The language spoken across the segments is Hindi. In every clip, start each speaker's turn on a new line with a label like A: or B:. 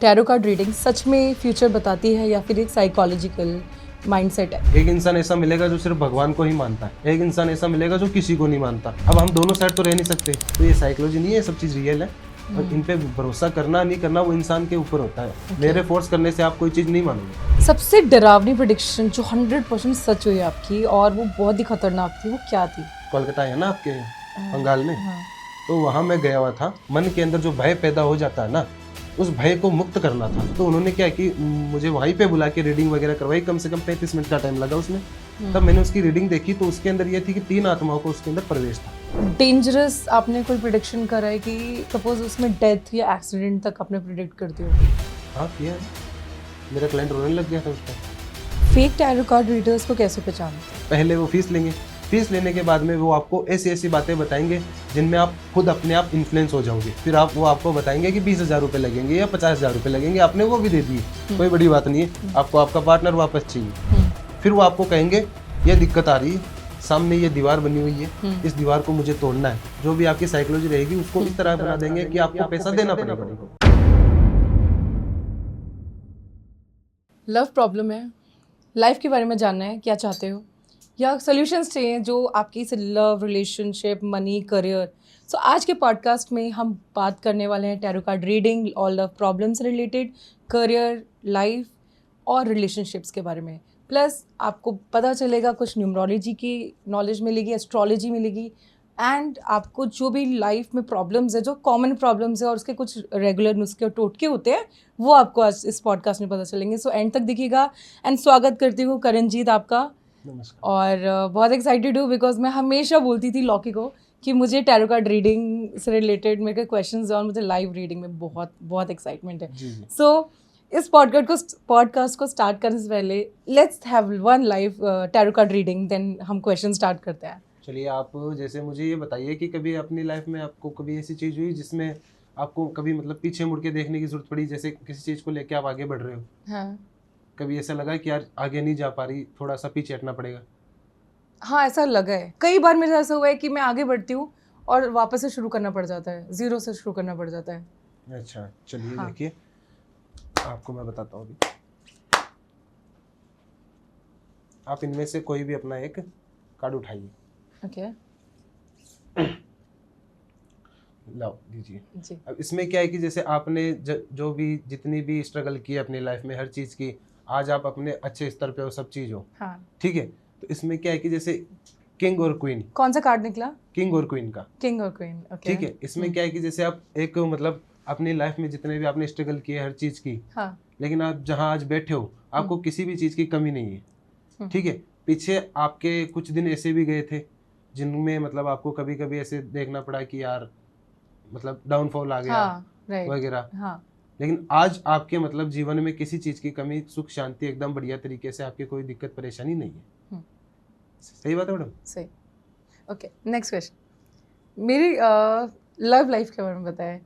A: टैरो कार्ड रीडिंग सच में फ्यूचर बताती है या फिर एक साइकोलॉजिकल माइंडसेट है?
B: एक इंसान ऐसा मिलेगा जो सिर्फ भगवान को ही मानता है, एक इंसान ऐसा मिलेगा जो किसी को नहीं मानता। अब हम दोनों साइड तो रह नहीं सकते, तो ये साइकोलॉजी नहीं है, सब चीज़ रियल है। और इन पे भरोसा करना नहीं करना वो इंसान के ऊपर होता है। मेरे फोर्स करने से आप कोई चीज़ नहीं मानोगे।
A: सबसे डरावनी प्रेडिक्शन जो 100% सच हुई आपकी और वो बहुत ही खतरनाक थी, वो क्या थी?
B: कोलकाता है ना आपके बंगाल में, तो वहाँ मैं गया हुआ था। मन के अंदर जो भय पैदा हो जाता है ना, उस भय को मुक्त करना था। तो उन्होंने क्या कि मुझे वहीं पे बुला के रीडिंग वगैरह करवाई। कम से कम 35 मिनट का टाइम लगा उसमें। तब मैंने उसकी रीडिंग देखी तो उसके अंदर ये थी कि 3 आत्माओं को उसके अंदर प्रवेश था।
A: डेंजरस आपने कोई प्रेडिक्शन करा है कि सपोज उसमें डेथ या एक्सीडेंट तक आपने प्रेडिक्ट कर दिया?
B: हाँ किया है। मेरा क्लाइंट रोने लग गया था उस time.
A: Fake tarot card readers को कैसे पहचानते?
B: पहले वो फीस लेंगे, फीस लेने के बाद में वो आपको ऐसी ऐसी बातें बताएंगे जिनमें आप खुद अपने आप इन्फ्लुएंस हो जाओगे। फिर वो आपको बताएंगे कि 20,000 रुपये लगेंगे या 50,000 रुपये लगेंगे। आपने वो भी दे दिए, कोई बड़ी बात नहीं है, आपको आपका पार्टनर वापस चाहिए। फिर वो आपको कहेंगे ये दिक्कत आ रही है, सामने ये दीवार बनी हुई है, इस दीवार को मुझे तोड़ना है। जो भी आपकी साइकोलॉजी रहेगी उसको इस तरह बना देंगे कि आपको पैसा देना पड़ेगा।
A: लव प्रॉब्लम है, लाइफ के बारे में जानना है, क्या चाहते हो या सॉल्यूशंस चाहिए जो आपकी से लव, रिलेशनशिप, मनी, करियर। सो आज के पॉडकास्ट में हम बात करने वाले हैं टैरो कार्ड रीडिंग और लव प्रॉब्लम से रिलेटेड, करियर, लाइफ और रिलेशनशिप्स के बारे में। प्लस आपको पता चलेगा कुछ न्यूमरोलॉजी की नॉलेज मिलेगी, एस्ट्रोलॉजी मिलेगी एंड आपको जो भी लाइफ में प्रॉब्लम्स है, जो कॉमन प्रॉब्लम्स है और उसके कुछ रेगुलर नुस्खे और टोटके होते हैं, वो आपको आज इस पॉडकास्ट में पता चलेंगे। सो एंड तक देखिएगा एंड स्वागत करती हूँ करणजीत आपका।
B: नमस्कार।
A: और बहुत एक्साइटेड हूँ बिकॉज मैं हमेशा बोलती थी लॉकी को कि मुझे टैरो कार्ड रीडिंग से रिलेटेड मेरे क्वेश्चंस और मुझे लाइव रीडिंग में बहुत बहुत एक्साइटमेंट है। सो इस पॉडकास्ट को स्टार्ट करने से पहले let's have one live tarot card reading, then हम क्वेश्चन स्टार्ट करते हैं।
B: चलिए, आप जैसे मुझे ये बताइए कि कभी अपनी लाइफ में आपको कभी ऐसी चीज़ हुई जिसमें आपको कभी मतलब पीछे मुड़ के देखने की जरूरत पड़ी, जैसे किसी चीज़ को लेके आप आगे बढ़ रहे हो,
A: हाँ
B: कभी ऐसा लगा कि यार आगे नहीं जा पा रही, थोड़ा सा पीछे हटना पड़ेगा?
A: हाँ, ऐसा लगा है। कई बार मेरे साथ ऐसा हुआ है कि मैं आगे बढ़ती हूँ और वापस से शुरू करना पड़ जाता है, जीरो से शुरू करना पड़ जाता है।
B: अच्छा चलिए,
A: हाँ।
B: देखिए आपको मैं बताता हूँ अभी। आप इनमें से कोई भी अपना एक कार्ड उठाइए।
A: ओके
B: लाओ दीजिए
A: जी।
B: अब इसमें क्या है कि जैसे आपने जो भी जितनी भी स्ट्रगल की अपनी लाइफ में, हर चीज़ की, आज आप अपने अच्छे स्तर पे हो, सब चीज़ हो,
A: हाँ,
B: ठीक है। तो इसमें क्या है कि जैसे किंग और क्वीन,
A: कौन सा कार्ड निकला?
B: किंग और क्वीन का,
A: किंग और क्वीन। ओके
B: ठीक है। इसमें क्या है कि जैसे आप एक मतलब अपनी लाइफ में जितने भी आपने स्ट्रगल किए हर चीज़ की,
A: हाँ।
B: लेकिन आप जहाँ आज बैठे हो आपको किसी भी चीज़ की कमी नहीं है, ठीक है। पीछे आपके कुछ दिन ऐसे भी गए थे जिनमें मतलब आपको कभी कभी ऐसे देखना पड़ा कि यार मतलब डाउनफॉल आ गया,
A: हाँ, right,
B: वगैरह,
A: हाँ।
B: लेकिन आज आपके मतलब जीवन में किसी चीज़ की कमी, सुख शांति एकदम बढ़िया तरीके से, आपकी कोई दिक्कत परेशानी नहीं है। सही बात है मैडम?
A: सही। Okay, next question. मेरी लव लाइफ के बारे में बताएं।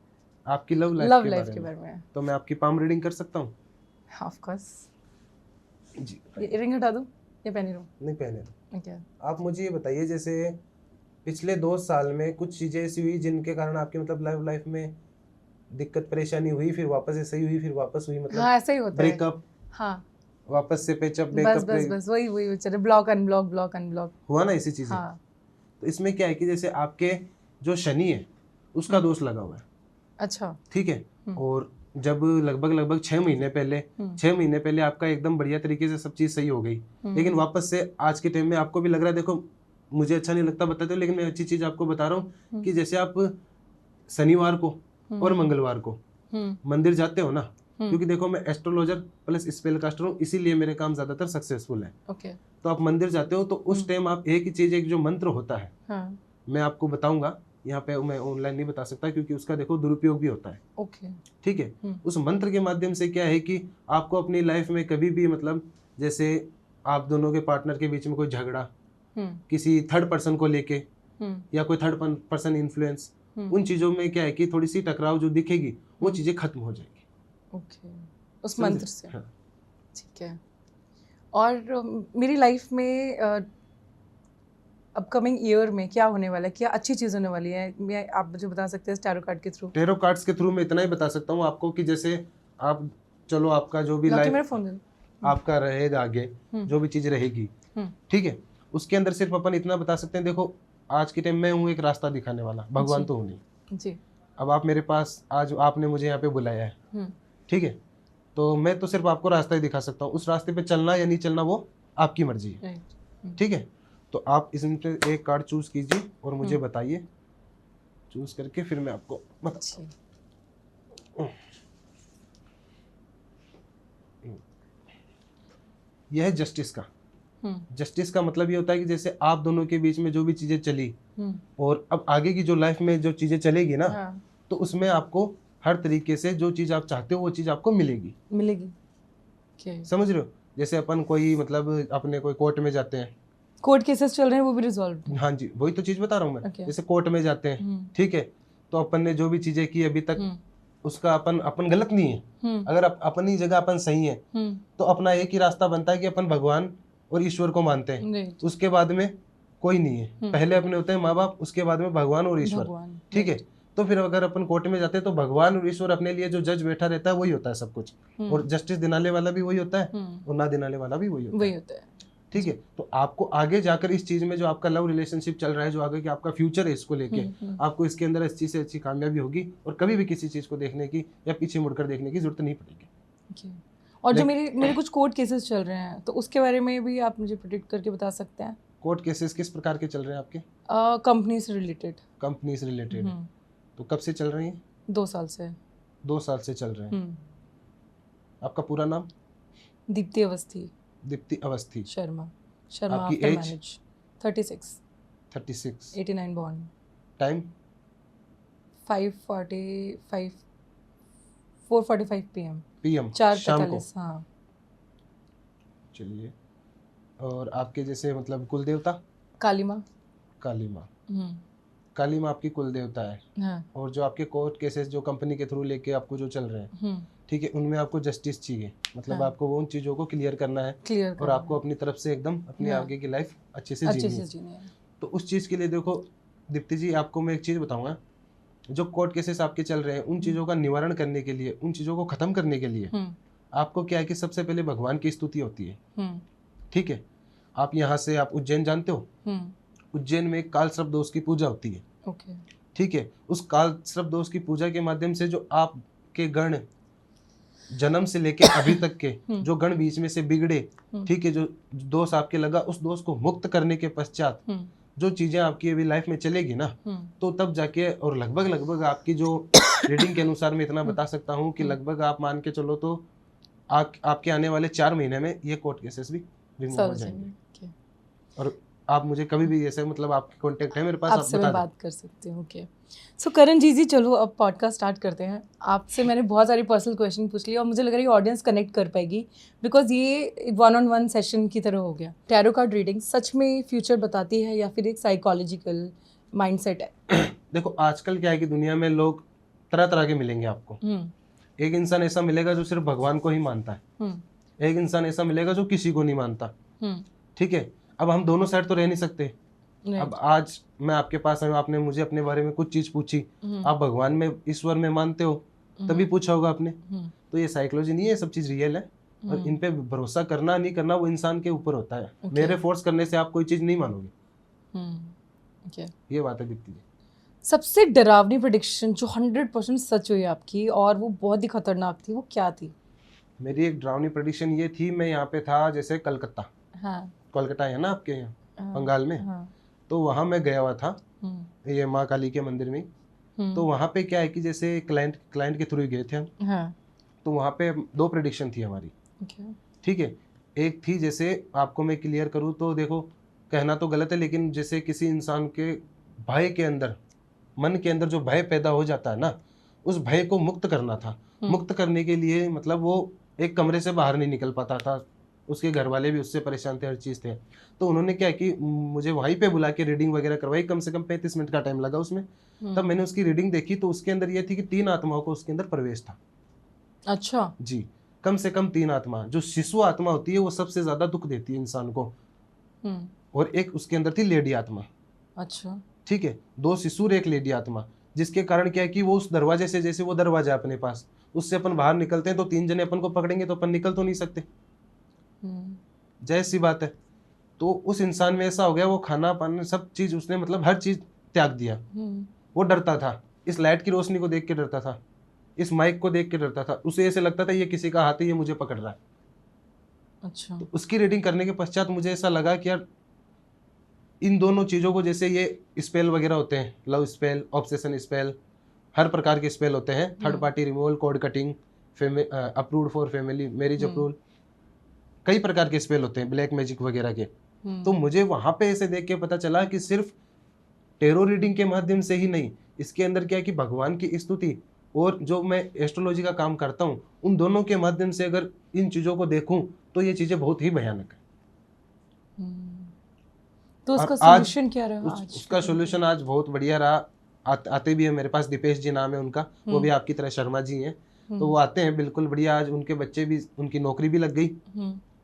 B: आपकी लव
A: लव
B: लाइफ
A: लाइफ
B: के
A: के
B: बारे
A: बारे
B: में
A: में।
B: तो मैं आपकी पाम रीडिंग कर सकता हूँ?
A: Of course.
B: जी।
A: ये रिंग हटा दूं या पहनी रहूं?
B: नहीं, पहले तो
A: ओके।
B: आप मुझे ये बताइए, जैसे पिछले 2 साल में कुछ चीज़ें ऐसी हुई जिनके कारण आपकी मतलब लव लाइफ में दिक्कत परेशानी हुई, फिर वापस ऐसे ही हुई, फिर वापस हुई, मतलब
A: हाँ, ऐसा ही होता है।
B: ब्रेकअप,
A: हाँ,
B: वापस से पेचअप,
A: बस
B: ब्रेकअप,
A: बस बस वही चले, ब्लॉक अनब्लॉक, ब्लॉक अनब्लॉक।
B: हुआ ना ऐसी चीज़ें।
A: हाँ।
B: तो इसमें क्या है कि जैसे आपके जो शनि है उसका दोष लगा हुआ है,
A: अच्छा।
B: ठीक है। और जब लगभग 6 महीने पहले, 6 महीने पहले आपका एकदम बढ़िया तरीके से सब चीज़ सही हो गई, लेकिन वापस से आज के टाइम में आपको भी लग रहा है, देखो मुझे अच्छा नहीं लगता बताते हो, लेकिन मैं अच्छी चीज़ आपको बता रहा हूँ कि जैसे आप शनिवार को और मंगलवार को मंदिर जाते हो ना, क्योंकि देखो मैं एस्ट्रोलॉजर प्लस स्पेल कास्टर हूँ, इसीलिए मेरे काम ज़्यादातर सक्सेसफुल है।
A: ओके।
B: तो आप मंदिर जाते हो तो उस टाइम आप एक ही चीज़, एक जो मंत्र होता है,
A: हाँ।
B: मैं आपको बताऊंगा, यहाँ पे मैं ऑनलाइन नहीं बता सकता क्योंकि उसका देखो दुरुपयोग भी होता है,
A: ओके।
B: ठीक है। उस मंत्र के माध्यम से क्या है कि आपको अपनी लाइफ में कभी भी मतलब जैसे आप दोनों के पार्टनर के बीच में कोई झगड़ा, किसी थर्ड पर्सन को लेके या कोई थर्ड पर्सन इन्फ्लुएंस, उन चीज़ों में क्या है कि थोड़ी सी टकराव जो दिखेगी वो चीज़ें खत्म हो जाएगी।
A: ओके, उस मंत्र से।
B: हाँ।
A: ठीक है। और मेरी लाइफ में अपकमिंग ईयर में क्या होने वाला है, क्या अच्छी चीज़ होने वाली है, मैं आप मुझे बता सकते हैं टैरो कार्ड के थ्रू?
B: टैरो कार्ड्स के थ्रू मैं इतना ही बता सकता हूँ आपको कि जैसे आप चलो आपका जो भी
A: लाके
B: लाइफ
A: मेरा फोन दे दो।
B: आपका रहेगा आगे, जो भी चीज रहेगी, ठीक है, उसके अंदर सिर्फ अपन इतना बता सकते हैं, देखो आज के टाइम में हूँ एक रास्ता दिखाने वाला, भगवान
A: जी।
B: तो हूँ नहीं।
A: जी।
B: अब आप मेरे पास आज आपने मुझे यहाँ पे बुलाया है, ठीक है, तो मैं तो सिर्फ आपको रास्ता ही दिखा सकता हूँ, उस रास्ते पे चलना या नहीं चलना वो आपकी मर्जी है,
A: राइट।
B: ठीक है। तो आप इसमें से एक कार्ड चूज कीजिए और मुझे बताइए, चूज करके फिर मैं आपको बता। यह है जस्टिस का। जस्टिस का मतलब ये होता है कि जैसे आप दोनों के बीच में जो भी चीजें चली और अब आगे की जो लाइफ में जो चीजें चलेगी ना, तो उसमें आपको हर तरीके से जो चीज आप चाहते हो वो चीज आपको मिलेगी। समझ रहे हो? जैसे अपन कोई मतलब अपने कोई कोर्ट में जाते हैं,
A: कोर्ट केसेस चल रहे हैं वो भी रिजॉल्व।
B: हाँ जी, वही तो चीज बता रहा हूँ मैं।
A: Okay.
B: जैसे कोर्ट में जाते हैं, ठीक है, तो अपन ने जो भी चीजें की अभी तक उसका अपन गलत नहीं है। अगर अपनी जगह अपन सही है तो अपना एक ही रास्ता बनता है कि अपन भगवान और ईश्वर को मानते हैं। उसके बाद में कोई नहीं है। पहले अपने होते हैं माँ बाप, उसके बाद में भगवान और ईश्वर, ठीक है। तो फिर अगर अपन कोर्ट में जाते हैं तो भगवान और ईश्वर अपने लिए जो जज बैठा रहता है वही होता है सब कुछ, और जस्टिस दिलाने वाला भी वही होता है और ना दिलाने वाला भी वही होता है, ठीक है। तो आपको आगे जाकर इस चीज में जो आपका लव रिलेशनशिप चल रहा है, जो आगे की आपका फ्यूचर है, इसको लेके आपको इसके अंदर अच्छी से अच्छी कामयाबी होगी और कभी भी किसी चीज को देखने की या पीछे मुड़कर देखने की जरूरत नहीं पड़ेगी।
A: और जो मेरे कुछ कोर्ट केसेस चल रहे हैं तो उसके बारे में भी आप मुझे प्रेडिक्ट करके बता सकते हैं?
B: कोर्ट केसेस किस प्रकार के चल रहे हैं आपके?
A: कंपनी से रिलेटेड।
B: कंपनी से रिलेटेड, तो कब से चल रही हैं?
A: 2 साल से।
B: 2 साल से चल रहे हैं। आपका पूरा नाम?
A: दीप्ति अवस्थी।
B: दीप्ति अवस्थी
A: शर्मा।
B: आपकी एज?
A: 36।
B: 89
A: बॉर्न।
B: टाइम?
A: 4:45 PM। 4:45। हाँ।
B: चलिए, और आपके जैसे मतलब कुल देवता?
A: काली माँ।
B: काली माँ। काली माँ आपकी कुल देवता है।
A: हाँ।
B: और जो आपके कोर्ट केसेस जो कंपनी के थ्रू लेके आपको जो चल रहे हैं, ठीक है, उनमें आपको जस्टिस चाहिए, मतलब
A: हाँ।
B: आपको वो उन चीजों को क्लियर करना है और आपको अपनी तरफ से एकदम अपनी आगे की लाइफ अच्छे से जीनी है। तो उस चीज के लिए देखो दीप्ति जी, आपको मैं एक चीज बताऊंगा, जो कोर्ट केसेस आपके चल रहे हैं उन चीजों का निवारण करने के लिए, उन चीजों को खत्म करने के लिए आपको क्या है कि सबसे पहले भगवान की स्तुति होती है, ठीक है। आप यहाँ से आप उज्जैन जानते हो? उज्जैन में काल सर्प दोष की पूजा होती है, ठीक है। उस काल सर्प दोष की पूजा के माध्यम से जो आपके गण जन्म से लेके अभी तक के जो गण बीच में से बिगड़े, ठीक है, जो दोष आपके लगा, उस दोष को मुक्त करने के पश्चात जो चीजें आपकी अभी लाइफ में चलेगी ना, तो तब जाके, और लगभग आपकी जो रीडिंग के अनुसार मैं इतना बता सकता हूँ कि लगभग आप मान के चलो तो आपके आने वाले 4 महीने में ये कोर्ट केसेस भी रिमूव हो जाएंगे। और आप मुझे कभी भी ऐसे मतलब आपके कांटेक्ट है मेरे पास,
A: आपसे मैं बात कर सकती हूँ। ओके, सो करण जी चलो अब पॉडकास्ट स्टार्ट करते हैं। आपसे मैंने बहुत सारी पर्सनल क्वेश्चन पूछ लिए और मुझे लग रहा है ऑडियंस कनेक्ट कर पाएगी, बिकॉज ये 1-on-1 सेशन की तरह हो गया। टैरो कार्ड रीडिंग सच में फ्यूचर बताती है या फिर एक साइकोलॉजिकल माइंडसेट है?
B: देखो आजकल क्या है कि दुनिया में लोग तरह तरह के मिलेंगे आपको। एक इंसान ऐसा मिलेगा जो सिर्फ भगवान को ही मानता है, एक इंसान ऐसा मिलेगा जो किसी को नहीं मानता, ठीक है। अब हम दोनों साइड तो रह नहीं सकते। अब आज मैं आपके पास आया, आपने मुझे अपने बारे में कुछ चीज पूछी, आप भगवान में, ईश्वर में मानते हो तभी पूछा होगा आपने। तो ये साइकोलॉजी नहीं है, सब चीज रियल है और इन पे भरोसा करना नहीं करना वो इंसान के ऊपर होता है। मेरे फोर्स करने से आप कोई चीज नहीं मानोगे। ये बात है दीप्ति जी।
A: सबसे डरावनी प्रेडिक्शन जो 100% सच हुई आपकी और वो बहुत ही खतरनाक थी, वो क्या थी?
B: मेरी एक डरावनी प्रेडिक्शन ये थी, मैं यहाँ पे था जैसे कलकत्ता, कोलकाता है ना आपके यहाँ बंगाल में, तो वहाँ मैं गया हुआ था ये माँ काली के मंदिर में। तो वहाँ पे क्या है कि जैसे क्लाइंट के थ्रू गए थे हम, तो वहाँ पे 2 प्रेडिक्शन थी हमारी, ठीक है। एक थी, जैसे आपको मैं क्लियर करूँ तो देखो कहना तो गलत है, लेकिन जैसे किसी इंसान के भय के अंदर, मन के अंदर जो भय पैदा हो जाता है ना, उस भय को मुक्त करना था। मुक्त करने के लिए मतलब वो एक कमरे से बाहर नहीं निकल पाता था, उसके घर वाले भी उससे परेशान थे, हर चीज़ थे। तो उन्होंने क्या कि मुझे वहीं पे बुला के रीडिंग वगैरह करवाई, कम से कम 35 मिनट का टाइम लगा उसमें। तब मैंने उसकी रीडिंग देखी तो उसके अंदर ये थी कि 3 आत्माओं को उसके अंदर प्रवेश था।
A: अच्छा
B: जी, कम से कम 3 आत्मा। जो शिशु आत्मा होती है वो सबसे ज्यादा दुख देती है इंसान को, और एक उसके अंदर थी लेडी आत्मा।
A: अच्छा,
B: ठीक है, 2 शिशु और 1 लेडी आत्मा, जिसके कारण क्या है कि वो उस दरवाजे से, जैसे वो दरवाजा अपने पास, उससे अपन बाहर निकलते हैं तो 3 जने अपन को पकड़ेंगे तो अपन निकल तो नहीं सकते, जैसी सी बात है। तो उस इंसान में ऐसा हो गया, वो खाना पाना सब चीज उसने मतलब हर चीज त्याग दिया। वो डरता था, इस लाइट की रोशनी को देख के डरता था, इस माइक को देख के डरता था, उसे ऐसे लगता था ये किसी का हाथ है, ये मुझे पकड़ रहा है।
A: अच्छा।
B: तो उसकी रीडिंग करने के पश्चात मुझे ऐसा लगा कि यार इन दोनों चीज़ों को, जैसे ये स्पेल वगैरह होते हैं, लव स्पेल, ऑब्सेशन स्पेल, हर प्रकार के स्पेल होते हैं, third party removal, code cutting, approved for family, marriage approval, कई प्रकार के स्पेल होते हैं, ब्लैक मैजिक वगैरह के। तो मुझे वहां पे ऐसे देख के पता चला कि सिर्फ टेरो रीडिंग के माध्यम से ही नहीं, इसके अंदर क्या है कि भगवान की स्तुति और जो मैं एस्ट्रोलॉजी का काम करता हूँ, उन दोनों के माध्यम से अगर इन चीज़ों को देखूं तो ये चीज़ें बहुत ही भयानक है।
A: तो उसका
B: और आज
A: सॉल्यूशन क्या रहा?
B: उसका सॉल्यूशन आज बहुत बढ़िया रहा। आते भी है मेरे पास, दीपेश जी नाम है उनका, वो भी आपकी तरह शर्मा जी हैं, तो वो आते हैं बिल्कुल बढ़िया। आज उनके बच्चे भी, उनकी नौकरी भी लग गई,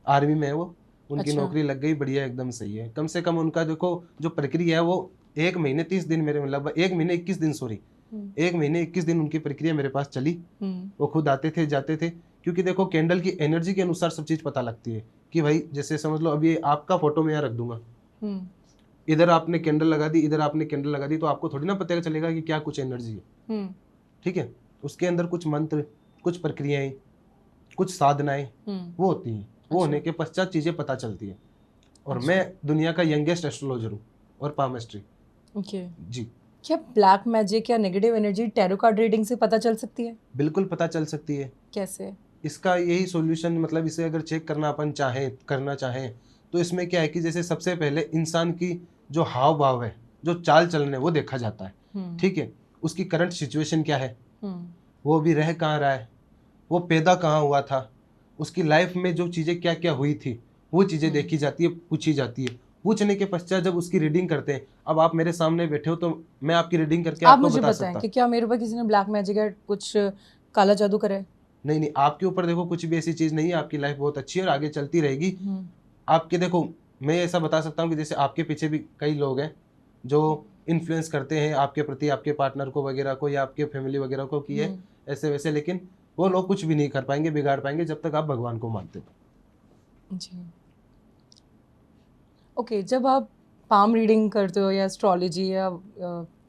B: आर्मी में है वो, उनकी नौकरी लग गई, बढ़िया एकदम सही है। कम से कम उनका देखो जो प्रक्रिया है वो 1 महीने 30 दिन मेरे में, लगभग 1 महीने 21 दिन, सॉरी 1 महीने 21 दिन उनकी प्रक्रिया मेरे पास चली। वो खुद आते थे जाते थे, क्योंकि देखो कैंडल की एनर्जी के अनुसार सब चीज पता लगती है कि भाई जैसे समझ लो अभी आपका फोटो मैं यहाँ रख दूंगा, इधर आपने कैंडल लगा दी, इधर आपने कैंडल लगा दी, तो आपको थोड़ी ना पता चलेगा कि क्या कुछ एनर्जी है। ठीक है, उसके अंदर कुछ मंत्र, कुछ प्रक्रियाएं, कुछ साधनाएं वो होती हैं। वो होने के पश्चात चीजें पता चलती है। और मैं दुनिया का यंगेस्ट एस्ट्रोलॉजर हूँ और पामिस्ट्री।
A: ओके
B: जी।
A: क्या ब्लैक मैजिक या negative energy tarot card reading से पता चल सकती है?
B: बिल्कुल पता चल सकती है।
A: कैसे?
B: इसका यही सॉल्यूशन, मतलब इसे अगर चेक करना अपन चाहें, करना चाहें, तो इसमें क्या है कि जैसे सबसे पहले इंसान की जो हाव भाव है, जो चाल चलन है, वो देखा जाता है। ठीक है, उसकी करंट सिचुएशन क्या है, वो अभी रह कहाँ रहा है, वो पैदा कहाँ हुआ था, उसकी लाइफ में जो चीज़ें क्या क्या हुई थी, वो चीज़ें देखी जाती है, पूछी जाती है। पूछने के पश्चात जब उसकी रीडिंग करते हैं, अब आप मेरे सामने बैठे हो तो मैं आपकी रीडिंग करके
A: आप
B: आपको
A: मुझे
B: बता
A: बताएं
B: सकता
A: कि क्या मेरे ऊपर किसी ने ब्लैक मैजिक या कुछ काला जादू करा है?
B: नहीं नहीं, आपके ऊपर देखो कुछ भी ऐसी चीज़ नहीं है, आपकी लाइफ बहुत अच्छी है और आगे चलती रहेगी। आपके देखो मैं ऐसा बता सकता हूँ कि जैसे आपके पीछे भी कई लोग हैं जो इन्फ्लुएंस करते हैं आपके प्रति, आपके पार्टनर को वगैरह को या आपके फैमिली वगैरह को कि ये ऐसे वैसे, लेकिन वो लोग कुछ भी नहीं कर पाएंगे, बिगाड़ पाएंगे जब तक आप भगवान को मानते हो।
A: जी। ओके, जब आप पाम रीडिंग करते हो या एस्ट्रोलॉजी या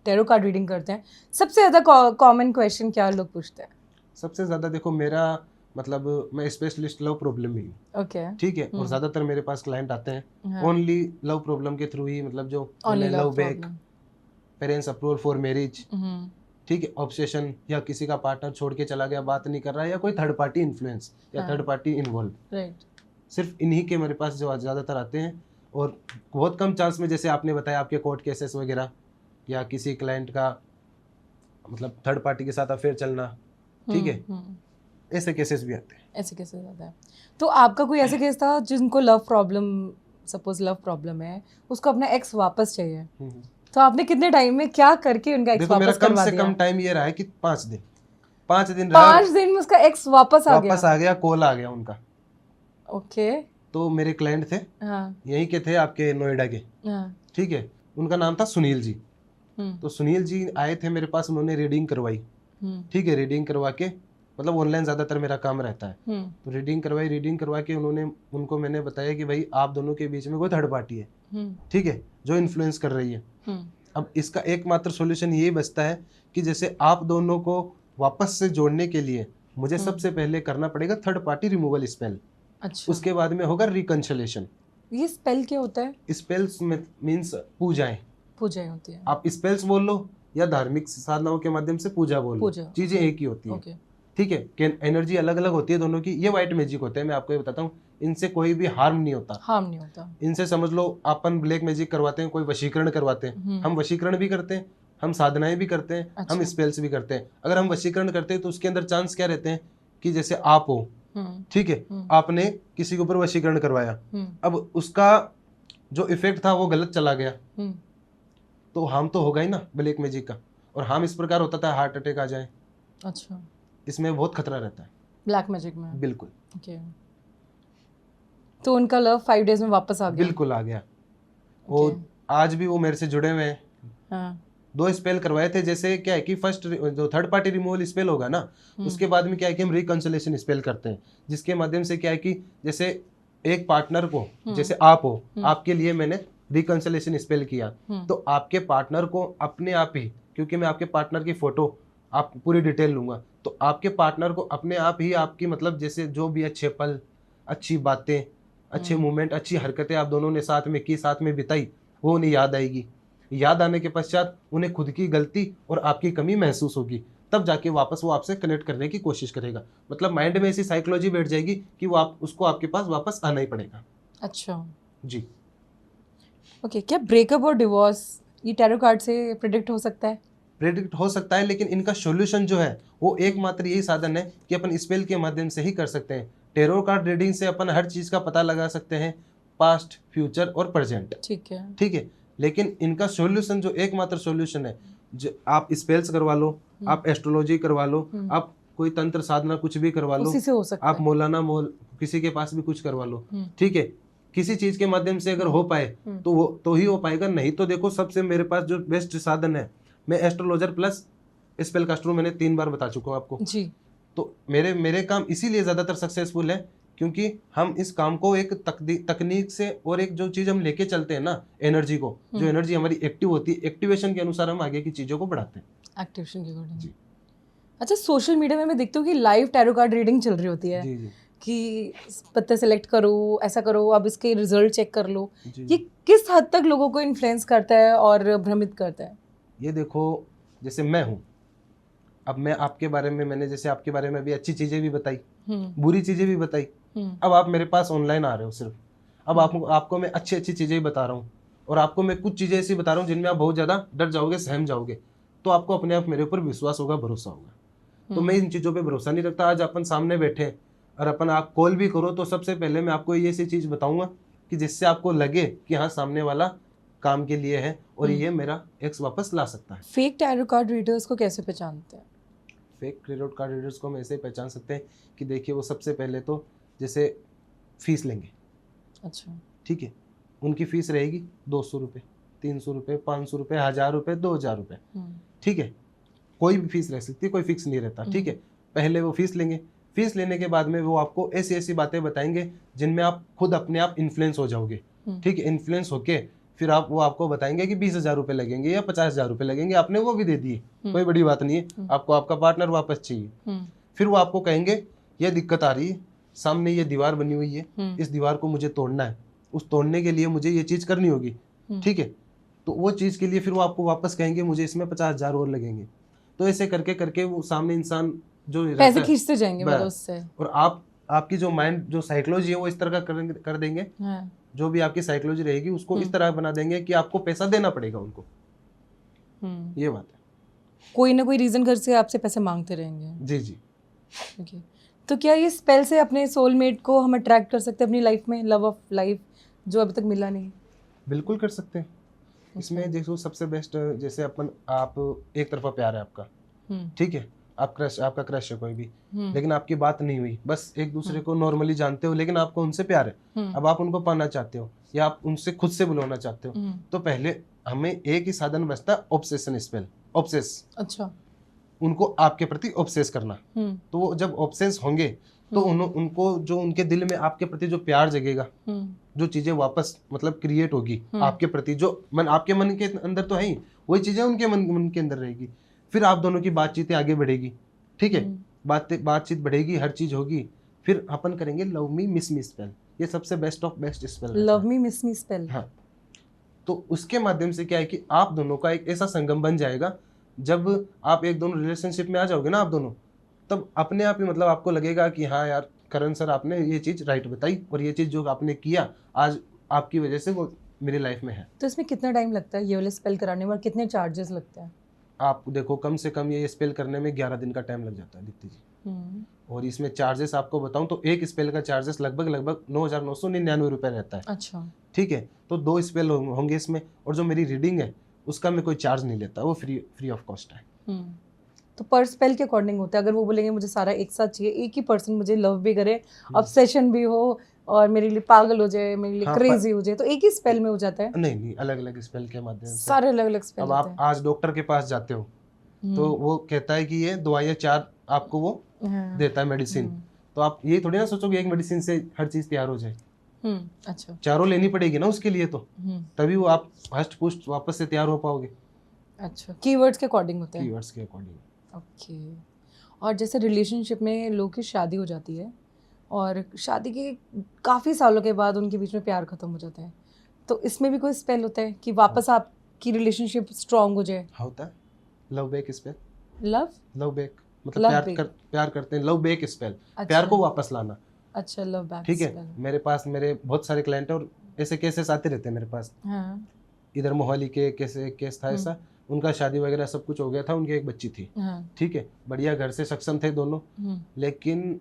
A: टैरो कार्ड रीडिंग करते हैं, सबसे ज़्यादा कॉमन क्वेश्चन क्या लोग पूछते हैं?
B: सबसे ज़्यादा देखो मेरा मतलब मैं स्पेशलिस्ट लव प्रॉब्लम ही हूँ।
A: ओके।
B: ठीक है, और ज़्यादातर मेरे पास क्लाइंट आते हैं ओनली लव प्रॉब्लम के थ्रू ही, मतलब जो love back, parents approval for marriage, ठीक है, ऑब्सेशन, या किसी का पार्टनर छोड़ के चला गया, बात नहीं कर रहा है, या कोई थर्ड पार्टी इन्फ्लुएंस या थर्ड पार्टी इन्वॉल्व,
A: राइट।
B: सिर्फ इन्हीं के मेरे पास जो ज़्यादातर आते हैं। और बहुत कम चांस में, जैसे आपने बताया आपके कोर्ट केसेस वगैरह, या किसी क्लाइंट का मतलब थर्ड पार्टी के साथ अफेयर चलना, ठीक है, ऐसे केसेस भी आते हैं।
A: ऐसे केसेस आता है। तो आपका कोई ऐसा केस था जिनको love problem, suppose love problem है, उसको अपना एक्स वापस चाहिए, तो आपने कितने टाइम में क्या करके उनका एक्स वापस करवा दिया?
B: कम से कम टाइम ये रहा है कि 5 दिन, 5 दिन
A: रहा, 5 दिन में उसका एक्स वापस आ
B: गया, कॉल आ गया उनका।
A: ओके।
B: तो मेरे क्लाइंट थे, यहीं के थे, आपके नोएडा के, ठीक है, उनका नाम था सुनील जी। तो सुनील जी आए थे मेरे पास, उन्होंने रीडिंग करवाई, ठीक है, रीडिंग करवा के, मतलब ऑनलाइन ज्यादातर मेरा काम रहता है, तो रीडिंग करवा के उनको मैंने बताया कि भाई आप दोनों के बीच में कोई थर्ड पार्टी है, ठीक है, जो इन्फ्लुएंस कर रही है। अब इसका एकमात्र सॉल्यूशन यही बचता है कि जैसे आप दोनों को वापस से जोड़ने के लिए मुझे सबसे पहले करना पड़ेगा थर्ड पार्टी रिमूवल स्पेल। अच्छा। उसके बाद में होगा रिकंसिलिएशन। ये
A: स्पेल क्या होता है?
B: स्पेल्स मींस पूजाएं
A: होती है।
B: आप स्पेल्स बोल लो या धार्मिक साधनाओं के माध्यम से पूजा बोल लो, चीजें एक ही होती है। ठीक है, एनर्जी अलग अलग होती है दोनों की। ये व्हाइट मैजिक होते हैं, मैं आपको ये बताता हूँ, इनसे कोई भी हार्म नहीं होता। इनसे समझ लो अपन ब्लैक मैजिक करवाते हैं, कोई वशीकरण करवाते हैं, हम वशीकरण भी करते हैं, हम साधनाएं भी करते हैं, अच्छा। हम स्पेल्स भी करते हैं। अगर हम वशीकरण करते हैं तो उसके अंदर चांस क्या रहते हैं कि जैसे आप हो, ठीक है, आपने किसी के ऊपर वशीकरण करवाया, अब उसका जो इफेक्ट था वो गलत चला गया, तो हार्म तो होगा ही ना ब्लैक मैजिक का। और हार्म इस प्रकार होता था हार्ट अटैक आ जाए। अच्छा। इसमें बहुत खतरा रहता है
A: ब्लैक मैजिक में।
B: बिल्कुल।
A: ओके। तो उनका लव 5 डेज में वापस आ गया?
B: बिल्कुल आ गया। वो आज भी वो मेरे से जुड़े हुए हैं। हाँ। 2 स्पेल करवाए थे। जैसे क्या है कि फर्स्ट जो थर्ड पार्टी रिमूवल स्पेल होगा ना, उसके बाद में क्या है कि हम रिकंसिलेशन स्पेल करते हैं, जिसके माध्यम से क्या है कि जैसे एक पार्टनर को, जैसे आप हो, आपके लिए मैंने रिकंसिलेशन स्पेल किया, तो आपके पार्टनर को अपने आप ही, क्योंकि मैं आपके पार्टनर की फोटो आप पूरी डिटेल लूंगा, तो आपके पार्टनर को अपने आप ही आपकी मतलब जैसे जो भी अच्छे पल, अच्छी बातें, अच्छे मोमेंट, अच्छी हरकतें आप दोनों ने साथ में की, साथ में बिताई, वो उन्हें याद आएगी। याद आने के पश्चात उन्हें खुद की गलती और आपकी कमी महसूस होगी, तब जाके वापस वो आपसे कनेक्ट करने की कोशिश करेगा। मतलब माइंड में ऐसी साइकोलॉजी बैठ जाएगी कि वो आप उसको आपके पास वापस आना ही पड़ेगा।
A: अच्छा
B: जी।
A: ओके, क्या ब्रेकअप और डिवोर्स ये टैरो कार्ड से प्रिडिक्ट हो सकता है?
B: प्रेडिक्ट हो सकता है, लेकिन इनका सॉल्यूशन जो है वो एकमात्र यही साधन है कि अपन स्पेल के माध्यम से ही कर सकते हैं। टेरो कार्ड रीडिंग से अपन हर चीज का पता लगा सकते हैं, पास्ट, फ्यूचर और प्रेजेंट।
A: ठीक है।
B: ठीक है, लेकिन इनका सॉल्यूशन जो एकमात्र सॉल्यूशन है, जो आप स्पेल्स करवा लो, आप एस्ट्रोलॉजी करवा लो, आप कोई तंत्र साधना कुछ भी करवा लो,
A: उसी से हो सकता
B: आप मौलाना किसी के पास भी कुछ करवा लो। ठीक है, किसी चीज के माध्यम से अगर हो पाए तो वो तो ही हो पाएगा, नहीं तो देखो सबसे मेरे पास जो बेस्ट साधन है, मैं एस्ट्रोलॉजर प्लस स्पेल कास्टर हूं, मैंने 3 बार बता चुका हूं आपको
A: जी।
B: तो मेरे काम इसीलिए ज्यादातर सक्सेसफुल है, क्योंकि हम इस काम को एक तकनीक से, और एक जो चीज हम लेके चलते हैं ना, एनर्जी को, जो एनर्जी हमारी एक्टिव होती है, एक्टिवेशन के अनुसार हम आगे की चीजों को बढ़ाते हैं।
A: एक्टिवेशन के अकॉर्डिंग।
B: जी।
A: अच्छा, सोशल मीडिया में मैं देखती हूँ कि लाइव टैरो कार्ड रीडिंग चल रही होती है
B: जी जी
A: कि पत्ते सेलेक्ट करो, ऐसा करो, अब इसके रिजल्ट चेक कर लो।
B: जी।
A: ये किस हद तक लोगों को इन्फ्लुएंस करता है और भ्रमित करता है?
B: ये देखो, जैसे मैं हूँ, अब मैं आपके बारे में, मैंने जैसे आपके बारे में भी अच्छी चीजें भी बताई, बुरी चीजें भी बताई। अब आप मेरे पास ऑनलाइन आ रहे हो सिर्फ, अब आपको मैं अच्छी अच्छी चीजें ही बता रहा हूँ, और आपको मैं कुछ चीजें ऐसी बता रहा हूँ जिनमें आप बहुत ज्यादा डर जाओगे, सहम जाओगे, तो आपको अपने आप मेरे ऊपर विश्वास होगा, भरोसा होगा। तो मैं इन चीजों पे भरोसा नहीं रखता। आज अपन सामने बैठे हैं और अपन आप कॉल भी करो, तो सबसे पहले मैं आपको ये सी चीज बताऊंगा कि जिससे आपको लगे कि हाँ, सामने वाला काम के लिए है और ये मेरा एक्स वापस ला सकता है।
A: फेक टैरो कार्ड रीडर्स को कैसे पहचानते हैं?
B: फेक टैरो कार्ड रीडर्स को हम ऐसे ही पहचान सकते हैं कि देखिए, वो सबसे पहले तो जैसे फीस लेंगे।
A: अच्छा।
B: ठीक है, उनकी फीस रहेगी 200 रुपये, 300 रुपये, 500 रुपये, 1000 रुपये, 2000 रुपये। ठीक है, कोई भी फीस रह सकती है, कोई फिक्स नहीं रहता। ठीक है, पहले वो फीस लेंगे, फीस लेने के बाद में वो आपको ऐसी ऐसी बातें बताएंगे जिनमें आप खुद अपने आप इन्फ्लुएंस हो जाओगे। ठीक है, इन्फ्लुएंस होके फिर वो आपको बताएंगे कि 20,000 रुपये लगेंगे या 50,000 रुपये लगेंगे, आपने वो भी दे दिए, कोई बड़ी बात नहीं है, आपको आपका पार्टनर वापस चाहिए। फिर वो आपको कहेंगे ये दिक्कत आ रही है, सामने ये दीवार बनी हुई है, इस दीवार को मुझे तोड़ना है, उस तोड़ने के लिए मुझे ये चीज करनी होगी। ठीक है, तो वो चीज के लिए फिर वो आपको वापस कहेंगे मुझे इसमें 50,000 और लगेंगे। तो ऐसे करके करके वो सामने इंसान जो
A: पैसे खींचते जाएंगे मतलब उससे,
B: और आपकी जो माइंड, जो साइकोलॉजी है, वो इस तरह का कर देंगे। हाँ। जो भी आपकी साइकोलॉजी रहेगी उसको इस तरह बना देंगे कि आपको पैसा देना पड़ेगा उनको। ये बात है,
A: कोई ना कोई रीजन घर से आपसे पैसे मांगते रहेंगे।
B: जी जी।
A: okay. तो क्या ये स्पेल से अपने सोलमेट को हम अट्रैक्ट कर सकते हैं अपनी लाइफ में, लव ऑफ लाइफ जो अभी तक मिला नहीं?
B: बिल्कुल कर सकते हैं। इसमें देखो सबसे बेस्ट, जैसे आप एक तरफा प्यार है आपका, ठीक है, आपका क्रश है कोई भी, लेकिन आपकी बात नहीं हुई, बस एक दूसरे को नॉर्मली जानते हो, लेकिन आपको उनसे प्यार है, अब आप उनको पाना चाहते हो या आप उनसे खुद से बुलाना चाहते हो, तो पहले हमें एक ही साधन बचता है, ऑब्सेशन स्पेल, ऑब्सेस। अच्छा। उनको आपके प्रति ऑब्सेस करना। तो वो जब ऑब्सेस होंगे तो उनको जो उनके दिल में आपके प्रति जो प्यार जगेगा, जो चीजें वापस मतलब क्रिएट होगी आपके प्रति, जो आपके मन के अंदर तो है ही, वही चीजें उनके मन के अंदर रहेगी। फिर आप दोनों की बातचीतें आगे बढ़ेगी। ठीक है, बातचीत बढ़ेगी, हर चीज होगी, फिर अपन करेंगे लव मी मिस मी स्पेल। ये सबसे best of best spell,
A: love me miss me spell.
B: हाँ, तो उसके माध्यम से क्या है कि आप दोनों का एक ऐसा संगम बन जाएगा, जब आप एक दोनों रिलेशनशिप में आ जाओगे ना आप दोनों, तब अपने आप ही मतलब आपको लगेगा कि हाँ यार करण सर, आपने ये चीज राइट बताई, और ये चीज जो आपने किया आज आपकी वजह से वो मेरी लाइफ में है।
A: तो इसमें कितना टाइम लगता है ये वाले स्पेल कराने में, और कितने चार्जेस लगते हैं?
B: आप देखो, कम से कम ये स्पेल करने में 11 दिन का टाइम लग जाता है दीप्ति जी। और इसमें चार्जेस आपको बताऊं तो एक स्पेल का चार्जेस लगभग 9,999 रुपये रहता है। अच्छा। ठीक है, तो 2 स्पेल होंगे इसमें, और जो मेरी रीडिंग है उसका मैं कोई चार्ज नहीं लेता, वो फ्री ऑफ कॉस्ट है।
A: तो पर स्पेल के अकॉर्डिंग होता है, अगर वो बोलेंगे मुझे सारा एक साथ चाहिए, एक ही पर्सन मुझे लव भी करे, ऑब्सेशन भी हो और मेरे लिए पागल हो जाए, मेरे लिए
B: हाँ,
A: क्रेजी हो जाए, तो एक ही स्पेल में हो जाता है?
B: नहीं नहीं, अलग अलग स्पेल के माध्यम से।
A: सारे अलग अलग स्पेल
B: अब
A: होते
B: आप
A: हैं।
B: आज डॉक्टर के पास जाते हो तो वो कहता है कि ये दवाइयाँ 4 आपको वो
A: हाँ।
B: देता है मेडिसिन, तो आप ये थोड़ी ना सोचोगे एक मेडिसिन से हर चीज तैयार हो जाए,
A: अच्छा।
B: चारों लेनी पड़ेगी ना उसके लिए, तो तभी वो आप हष्ट पुष्ट वापस से तैयार हो पाओगे।
A: अच्छा, कीवर्ड्स के अकॉर्डिंग होते हैं।
B: कीवर्ड्स के अकॉर्डिंग।
A: ओके। और जैसे रिलेशनशिप में लोग की शादी हो जाती है और शादी के काफ़ी सालों के बाद उनके बीच में प्यार खत्म हो जाता है, तो इसमें भी कोई स्पेल होता है कि वापस आपकी रिलेशनशिप स्ट्रांग हो जाए?
B: होता है love back spell.
A: Love
B: back मतलब
A: लव बैक।
B: प्यार करते हैं, लव बैक स्पेल,
A: अच्छा।
B: प्यार को वापस लाना।
A: अच्छा, लव बैक
B: ठीक है,
A: स्पेल।
B: मेरे पास मेरे बहुत सारे क्लाइंट हैं और ऐसे केसेस आते रहते हैं मेरे पास।
A: हाँ।
B: इधर मोहाली के केस था ऐसा, उनका शादी वगैरह सब कुछ हो गया था, उनकी एक बच्ची थी।
A: हाँ।
B: ठीक है, बढ़िया घर से सक्षम थे दोनों, लेकिन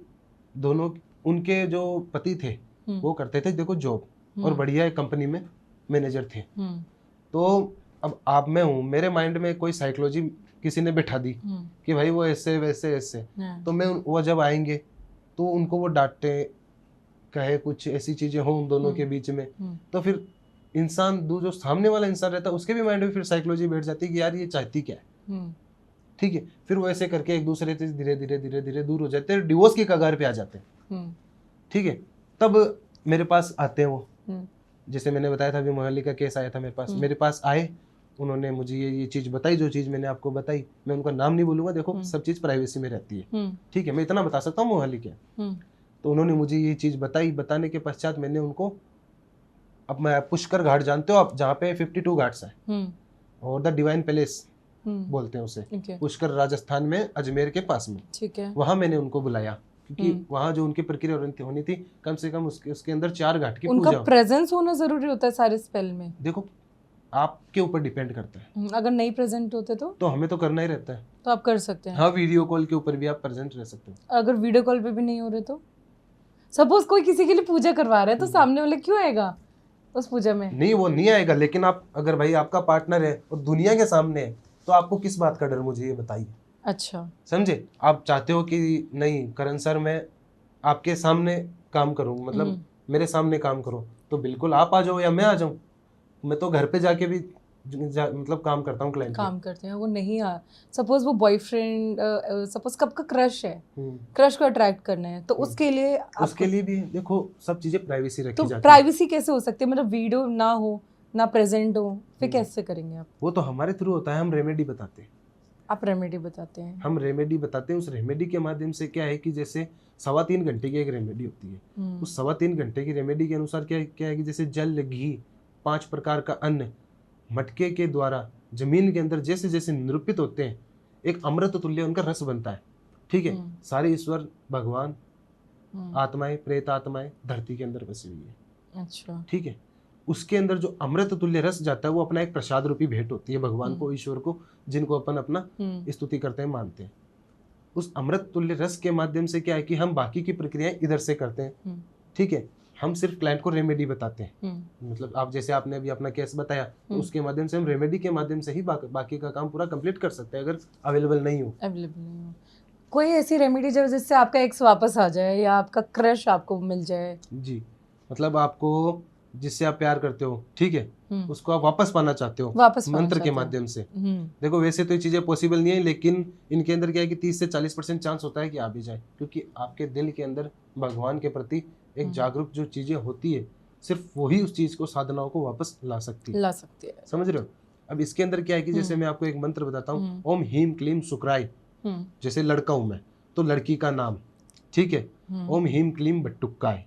B: दोनों उनके जो पति थे वो करते थे देखो जॉब और बढ़िया कंपनी में मैनेजर थे। तो अब आप मैं हूँ, मेरे माइंड में कोई साइकोलॉजी किसी ने बैठा दी कि भाई वो ऐसे वैसे ऐसे, तो मैं वो जब आएंगे तो उनको वो डांटे कहे कुछ ऐसी चीजें हो उन दोनों के बीच में, तो फिर इंसान जो सामने वाला इंसान रहता है उसके भी माइंड में फिर साइकोलॉजी बैठ जाती है कि यार ये चाहती क्या है। ठीक है, फिर वो ऐसे करके एक दूसरे से धीरे धीरे धीरे धीरे दूर हो जाते हैं, डिवोर्स की कगार पे आ जाते हैं। ठीक है, तब मेरे पास आते हैं वो, जैसे मैंने बताया था अभी मोहाली का केस आया था मेरे पास आए, उन्होंने मुझे ये चीज बताई, जो चीज मैंने आपको बताई, मैं उनका नाम नहीं बोलूंगा, देखो सब चीज प्राइवेसी में रहती है। ठीक है, मैं इतना बता सकता हूँ मोहाली क्या। तो उन्होंने मुझे ये चीज बताई, बताने के पश्चात मैंने उनको, अब मैं पुष्कर घाट जानते हो आप, जहाँ पे 52 घाट्स है और द डिवाइन पैलेस बोलते हैं उसे, पुष्कर राजस्थान में अजमेर के पास में।
A: ठीक है,
B: वहां मैंने उनको बुलाया क्योंकि वहां जो उनकी प्रक्रिया होनी थी कम से कम उसके अंदर 4 घाट की
A: उनका
B: पूजा।
A: प्रेजेंस होना जरूरी होता है सारे स्पेल में?
B: देखो आपके ऊपर डिपेंड करता है,
A: अगर नहीं प्रेजेंट होते तो
B: हमें तो करना ही रहता है,
A: तो आप कर सकते हैं।
B: हाँ, वीडियो कॉल के ऊपर भी आप प्रेजेंट रह सकते हो।
A: अगर वीडियो कॉल पे भी नहीं हो रहे तो सपोज कोई किसी के लिए पूजा करवा रहा है तो सामने वाला क्यों आएगा उस पूजा में?
B: नहीं, वो नहीं आएगा, लेकिन आप अगर भाई आपका पार्टनर है और दुनिया के सामने है तो आपको किस बात का डर, मुझे ये बताइए।
A: अच्छा,
B: समझे, आप चाहते हो कि नहीं करण सर मैं आपके सामने काम करूँ, मतलब मेरे सामने काम करो, तो बिल्कुल आप आ जाओ या मैं आ जाऊं, मैं तो घर पे जाके भी मतलब काम करता हूँ, क्लाइंट
A: काम करते हैं। वो नहीं आ सपोज वो बॉयफ्रेंड, सपोज कब का क्रश है, क्रश को अट्रैक्ट करना है, तो उसके लिए
B: भी देखो सब चीजें प्राइवेसी रखी
A: तो
B: जाती है।
A: प्राइवेसी कैसे हो सकती है? मतलब वीडियो ना हो, ना प्रेजेंट हो, फिर कैसे करेंगे आप?
B: वो तो हमारे थ्रू होता है, हम रेमेडी बताते हैं।
A: आप रेमेडी बताते हैं?
B: हम रेमेडी बताते हैं, उस रेमेडी के माध्यम से क्या है कि जैसे 3.25 घंटे की एक रेमेडी होती है, उस 3.25 घंटे की रेमेडी के अनुसार क्या है कि जैसे जल, घी, 5 प्रकार का अन्न मटके के द्वारा जमीन के अंदर जैसे जैसे निरूपित होते हैं, एक अमृत तुल्य उनका रस बनता है। ठीक है, सारे ईश्वर भगवान आत्माएं, प्रेत आत्माएं धरती के अंदर बसी हुई है।
A: अच्छा,
B: ठीक है, उसके अंदर जो अमृत तुल्य रस जाता है वो अपना एक प्रसाद रूपी भेंट होती है भगवान को, ईश्वर को, जिनको अपन अपना स्तुति करते हैं, मानते हैं। उस अमृत तुल्य रस के माध्यम से क्या है कि हम बाकी की प्रक्रियाएं इधर से करते हैं। ठीक है, हम सिर्फ क्लाइंट को रेमेडी बताते हैं, मतलब आप जैसे आपने अभी अपना केस बताया, तो उसके माध्यम से हम रेमेडी के माध्यम से ही बाकी का काम पूरा कंप्लीट कर सकते हैं, अगर अवेलेबल नहीं हो।
A: कोई ऐसी रेमेडी जो जिससे आपका एक्स वापस आ जाए या आपका क्रश आपको मिल जाए?
B: जी, मतलब आपको जिससे आप प्यार करते हो, ठीक है, उसको आप वापस पाना चाहते हो, मंत्र के माध्यम से। देखो वैसे तो ये चीजें पॉसिबल नहीं है, लेकिन इनके अंदर क्या है कि 30 से 40% चांस होता है कि आ भी जाए, क्योंकि आपके दिल के अंदर भगवान के प्रति एक जागरूक जो चीजें होती है, सिर्फ वही उस चीज को, साधनाओं को वापस ला सकती है। समझ रहे हो? अब इसके अंदर क्या है कि जैसे मैं आपको एक मंत्र बताता हूँ, ओम हीम क्लीम शुक्राय, जैसे लड़का हूं मैं तो लड़की का नाम, ठीक है, ओम हीम क्लीम बट्टुक्काय,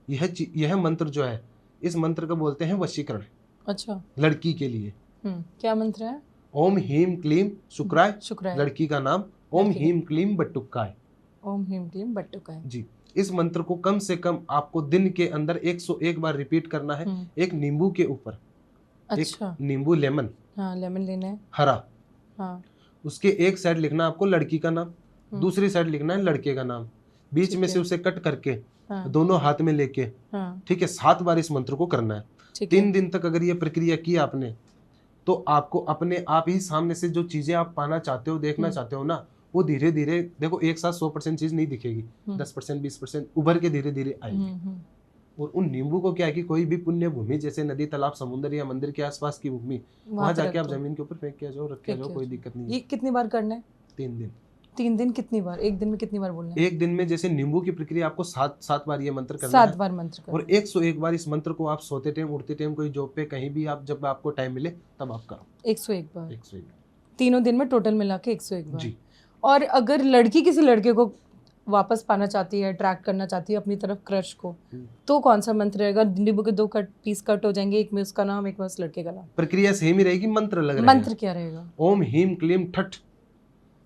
B: यह मंत्र जो है, इस मंत्र को बोलते हैं वशीकरण।
A: अच्छा,
B: लड़की के लिए
A: क्या मंत्र है?
B: ओम हीम क्लीम शुक्राय, लड़की का नाम ओम हीम क्लीम बट्टुक्काय।
A: ओम हीम क्लीम बट्टुक्काय
B: जी, इस मंत्र को कम से कम आपको दिन के अंदर 101 बार रिपीट करना है, एक नींबू के ऊपर।
A: अच्छा,
B: एक नींबू, लेमन,
A: हाँ, लेमन लेना है,
B: हरा,
A: हाँ,
B: उसके एक साइड लिखना आपको लड़की का नाम, दूसरी साइड लिखना है लड़के का नाम, बीच में से उसे कट करके दोनों हाथ में लेके, ठीक है, 7 बार इस मंत्र को करना है। 3 दिन तक अगर ये प्रक्रिया की आपने, तो आपको अपने आप ही सामने से जो चीजें आप पाना चाहते हो, देखना चाहते हो ना, वो धीरे धीरे, देखो एक साथ 100% चीज नहीं दिखेगी, 10% 20% उभर के धीरे धीरे आएगी। और उन नींबू को क्या है कि कोई भी पुण्य भूमि जैसे नदी, तालाब, समुद्र या मंदिर के आसपास की भूमि, वहां जाके आप जमीन के ऊपर फेंक के आ जाओ, रख के आ जाओ, कोई दिक्कत नहीं है।
A: ये कितनी बार करना है?
B: 3 दिन।
A: 3 दिन कितनी बार? एक दिन में कितनी बार बोलना है?
B: एक दिन में जैसे नींबू की प्रक्रिया आपको 7 बार ये मंत्र करना
A: 7
B: है।
A: बार मंत्र करना
B: और 101 बार इस मंत्र को आप सोते टाइम, उठते टाइम, कोई जॉब पे कहीं भी आप जब आपको टाइम मिले तब आप करो।
A: 101 बार
B: 101
A: तीनों दिन में टोटल मिला के 101 बार
B: जी।
A: और अगर लड़की किसी लड़के को वापस पाना चाहती है, अट्रैक्ट करना चाहती है अपनी तरफ, क्रश को, तो कौन सा मंत्र रहेगा? नींबू के 2 पीस कट हो जाएंगे, एक में उसका नाम, एक में उस लड़के का नाम।
B: प्रक्रिया सेम ही रहेगी, मंत्र अलग रहेगा।
A: मंत्र क्या रहेगा?
B: ओम हीम क्लीम ठठ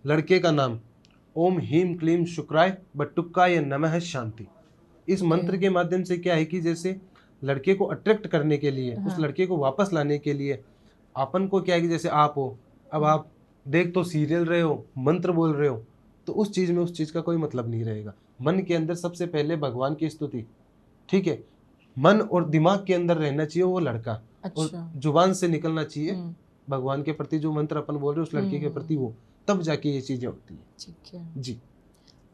B: लड़के का नाम, ओम हीम क्लीम शुक्राय बटुक्काय नमः शांति। इस मंत्र के माध्यम से क्या है कि जैसे लड़के को अट्रैक्ट करने के लिए, उस लड़के को वापस लाने के लिए अपन को क्या है कि जैसे आप हो, अब आप देख तो सीरियल रहे हो, मंत्र बोल रहे हो, तो उस चीज में उस चीज का कोई मतलब नहीं रहेगा। मन के अंदर सबसे पहले भगवान की स्तुति, ठीक है, मन और दिमाग के अंदर रहना चाहिए वो लड़का, और जुबान से निकलना चाहिए भगवान के प्रति जो मंत्र अपन बोल रहे हैं उस लड़के के प्रति, वो तब जाके ये चीजें होती है।
A: ठीक है
B: जी।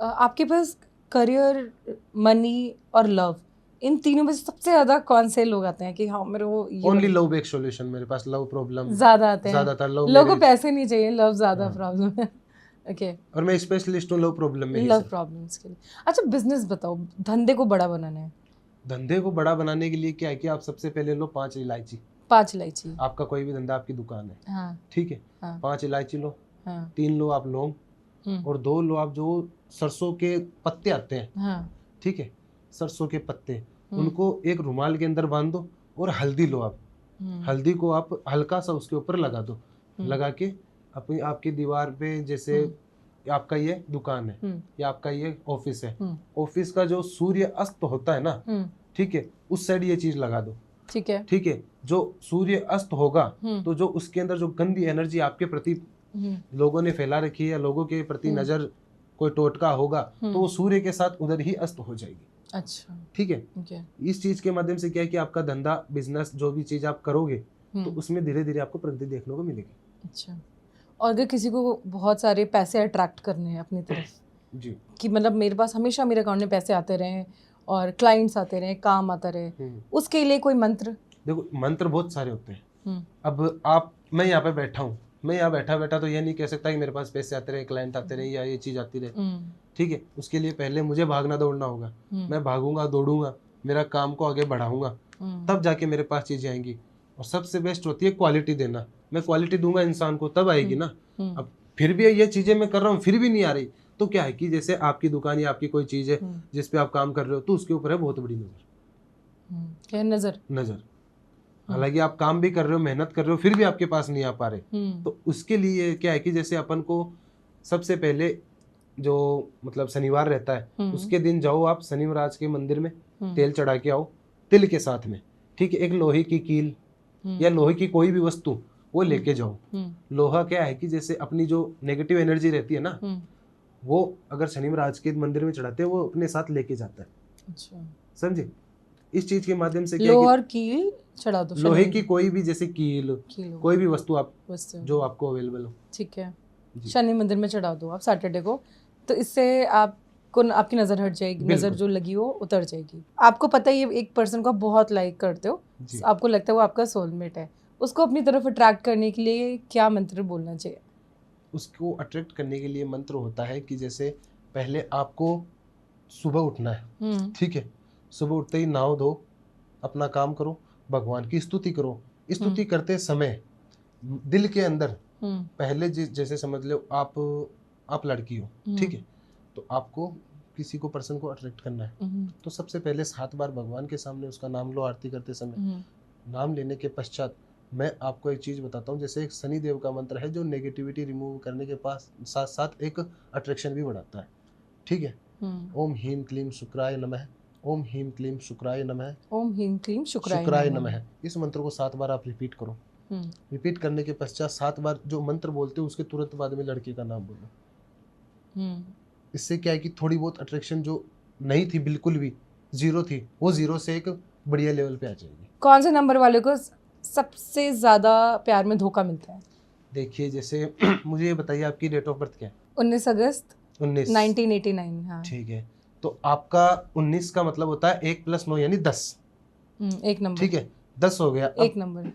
A: आपके पास करियर, मनी और लव, इन तीनों में से सबसे ज्यादा कौन से लोग आते हैं कि हाँ मेरे को
B: ओनली लव बेक सॉल्यूशन, मेरे पास लव प्रॉब्लम
A: ज्यादा आते हैं?
B: ज्यादातर लव,
A: लोगों को पैसे नहीं चाहिए, लव ज्यादा प्रॉब्लम है। ओके।
B: और मैं स्पेशलिस्ट हूँ लव प्रॉब्लम में,
A: लव प्रॉब्लम्स के लिए। अच्छा बिजनेस बताओ, धंधे को बड़ा बनाना है।
B: धंधे को बड़ा बनाने के लिए क्या है कि आप सबसे पहले लो 5 इलायची।
A: 5 इलायची।
B: आपका कोई भी धंधा, आपकी दुकान है,
A: हाँ।
B: ठीक है,
A: हाँ।
B: 5 इलायची लो,
A: हाँ।
B: 3 लो आप लौंग, और 2 लो आप जो सरसों के पत्ते आते हैं,
A: हाँ।
B: ठीक है, सरसों के पत्ते, उनको एक रुमाल के अंदर बांध दो, और हल्दी लो आप, हल्दी को आप हल्का सा उसके ऊपर लगा दो, लगा के अपनी आपकी दीवार पे, जैसे आपका ये दुकान है या आपका ये ऑफिस है, ऑफिस का जो सूर्य अस्त होता है ना, ठीक है, उस साइड ये चीज लगा दो, ठीक है, ठीक है। जो सूर्य अस्त होगा तो जो उसके अंदर जो गंदी एनर्जी आपके प्रति लोगों ने फैला रखी है, या लोगों के प्रति नजर कोई टोटका होगा, तो वो सूर्य के साथ उधर ही अस्त हो जाएगी।
A: अच्छा,
B: ठीक है। इस चीज के माध्यम से क्या है कि आपका धंधा, बिजनेस, जो भी चीज आप करोगे तो उसमें धीरे धीरे आपको प्रगति देखने को मिलेगी।
A: अच्छा, और अगर किसी को बहुत सारे पैसे अट्रैक्ट करने हैं अपनी तरफ
B: जी, कि
A: मतलब मेरे पास हमेशा मेरे अकाउंट में पैसे आते रहे और क्लाइंट्स आते रहे, काम आता रहे, उसके लिए कोई मंत्र? देखो
B: मंत्र बहुत सारे होते हैं। अब आप, मैं यहाँ पे बैठा हूँ, मैं यहाँ बैठा बैठा तो ये नहीं कह सकता कि मेरे पास पैसे आते रहे, क्लाइंट आते रहे, या ये चीज आती रहे, ठीक है। उसके लिए पहले मुझे भागना दौड़ना होगा, मैं भागूंगा, दौड़ूंगा, मेरा काम को आगे बढ़ाऊंगा, तब जाके मेरे पास चीजें आएंगी। और सबसे बेस्ट होती है क्वालिटी देना। मैं क्वालिटी दूंगा इंसान को तब आएगी ना। अब फिर भी ये चीजें मैं कर रहा हूँ फिर भी नहीं आ रही, तो क्या है कि जैसे आपकी दुकान या आपकी कोई चीज है जिस पे आप काम कर रहे हो, तो उसके ऊपर है बहुत बड़ी नजर। क्या नजर? हालांकि आप काम भी कर रहे हो, मेहनत कर रहे हो, फिर भी आपके पास नहीं आ पा रहे, तो उसके लिए क्या है कि जैसे अपन को सबसे पहले जो मतलब शनिवार रहता है उसके दिन जाओ आप शनि महाराज के मंदिर में, तेल चढ़ा के आओ तिल के साथ में, ठीक है। एक लोहे की कील या लोहे की कोई भी वस्तु वो लेके जाओ। लोहा क्या है कि जैसे अपनी जो नेगेटिव एनर्जी रहती है ना, वो अगर शनि महाराज के मंदिर में चढ़ाते हैं वो अपने साथ लेके जाता है। अच्छा, समझे? इस चीज के माध्यम से क्या
A: लोहा और कील चढ़ा दो,
B: लोहे की कोई भी जैसे कील कोई भी वस्तु आप जो आपको अवेलेबल हो, ठीक है,
A: शनि मंदिर में चढ़ा दो आप सैटरडे को, तो इससे आपको आपकी नजर हट जाएगी, नजर जो लगी हो उतर जाएगी। आपको पता है ये एक पर्सन को बहुत लाइक करते हो, आपको लगता है वो आपका सोलमेट है, उसको अपनी तरफ अट्रैक्ट करने के लिए क्या मंत्र बोलना चाहिए?
B: उसको अट्रैक्ट करने के लिए मंत्र होता है कि जैसे पहले आपको सुबह उठना है, ठीक है, सुबह उठते ही नहाओ धो, अपना काम करो, भगवान की स्तुति करो। स्तुति करते समय दिल के अंदर पहले जैसे समझ लो आप लड़की हो, ठीक है, तो आपको किसी को पर्सन को अट्रैक्ट करना है, तो सबसे पहले 7 बार भगवान के सामने उसका नाम लो आरती करते समय। नाम लेने के पश्चात मैं आपको एक चीज बताता हूँ, जैसे एक शनि देव का मंत्र है जो नेगेटिविटी रिमूव करने के पास साथ साथ एक अट्रैक्शन भी बढ़ाता है, ठीक है। ओम हीम क्लीम शुक्राय नमः, ओम हीम क्लीम शुक्राय नमः, ओम हीम क्लीम शुक्राय नमः। इस मंत्र को 7 बार आप रिपीट करो। रिपीट करने के पश्चात 7 बार जो मंत्र बोलते हो उसके तुरंत बाद में लड़के का नाम बोलो। इससे क्या है कि थोड़ी बहुत अट्रैक्शन जो नहीं थी, बिल्कुल भी जीरो थी, वो जीरो से एक बढ़िया लेवल पे आ जाएगी। कौन से नंबर वाले को सबसे ज्यादा प्यार में धोखा मिलता है? देखिए जैसे मुझे ये बताइए आपकी डेट ऑफ बर्थ क्या है? 19 अगस्त 1989। हाँ, ठीक है। तो आपका 19 का मतलब होता है 1 + 9 यानी 10।
A: एक नंबर।
B: ठीक है, 10 हो गया।
A: एक नंबर।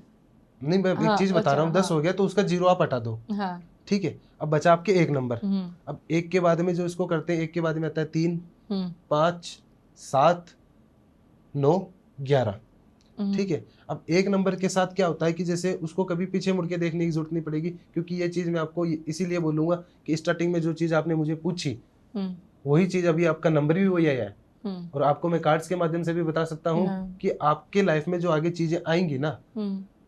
B: नहीं, मैं एक चीज बता रहा हूँ, 10 हो गया तो उसका 0 आप हटा दो।
A: हाँ।
B: ठीक है, अब बचा आपके 1 नंबर। अब 1 के बाद में जो इसको करते हैं, 1 के बाद में आता है 3, 5, 7, 9, 11। ठीक है, अब 1 नंबर के साथ क्या होता है कि जैसे उसको कभी पीछे मुड़ के देखने की जरूरत नहीं पड़ेगी, क्योंकि ये चीज मैं आपको इसीलिए बोलूंगा कि स्टार्टिंग में जो चीज आपने मुझे पूछी वही चीज अभी आपका नंबर भी वही आया है। और आपको मैं कार्ड्स के माध्यम से भी बता सकता हूँ कि आपके लाइफ में जो आगे चीजें आएंगी ना,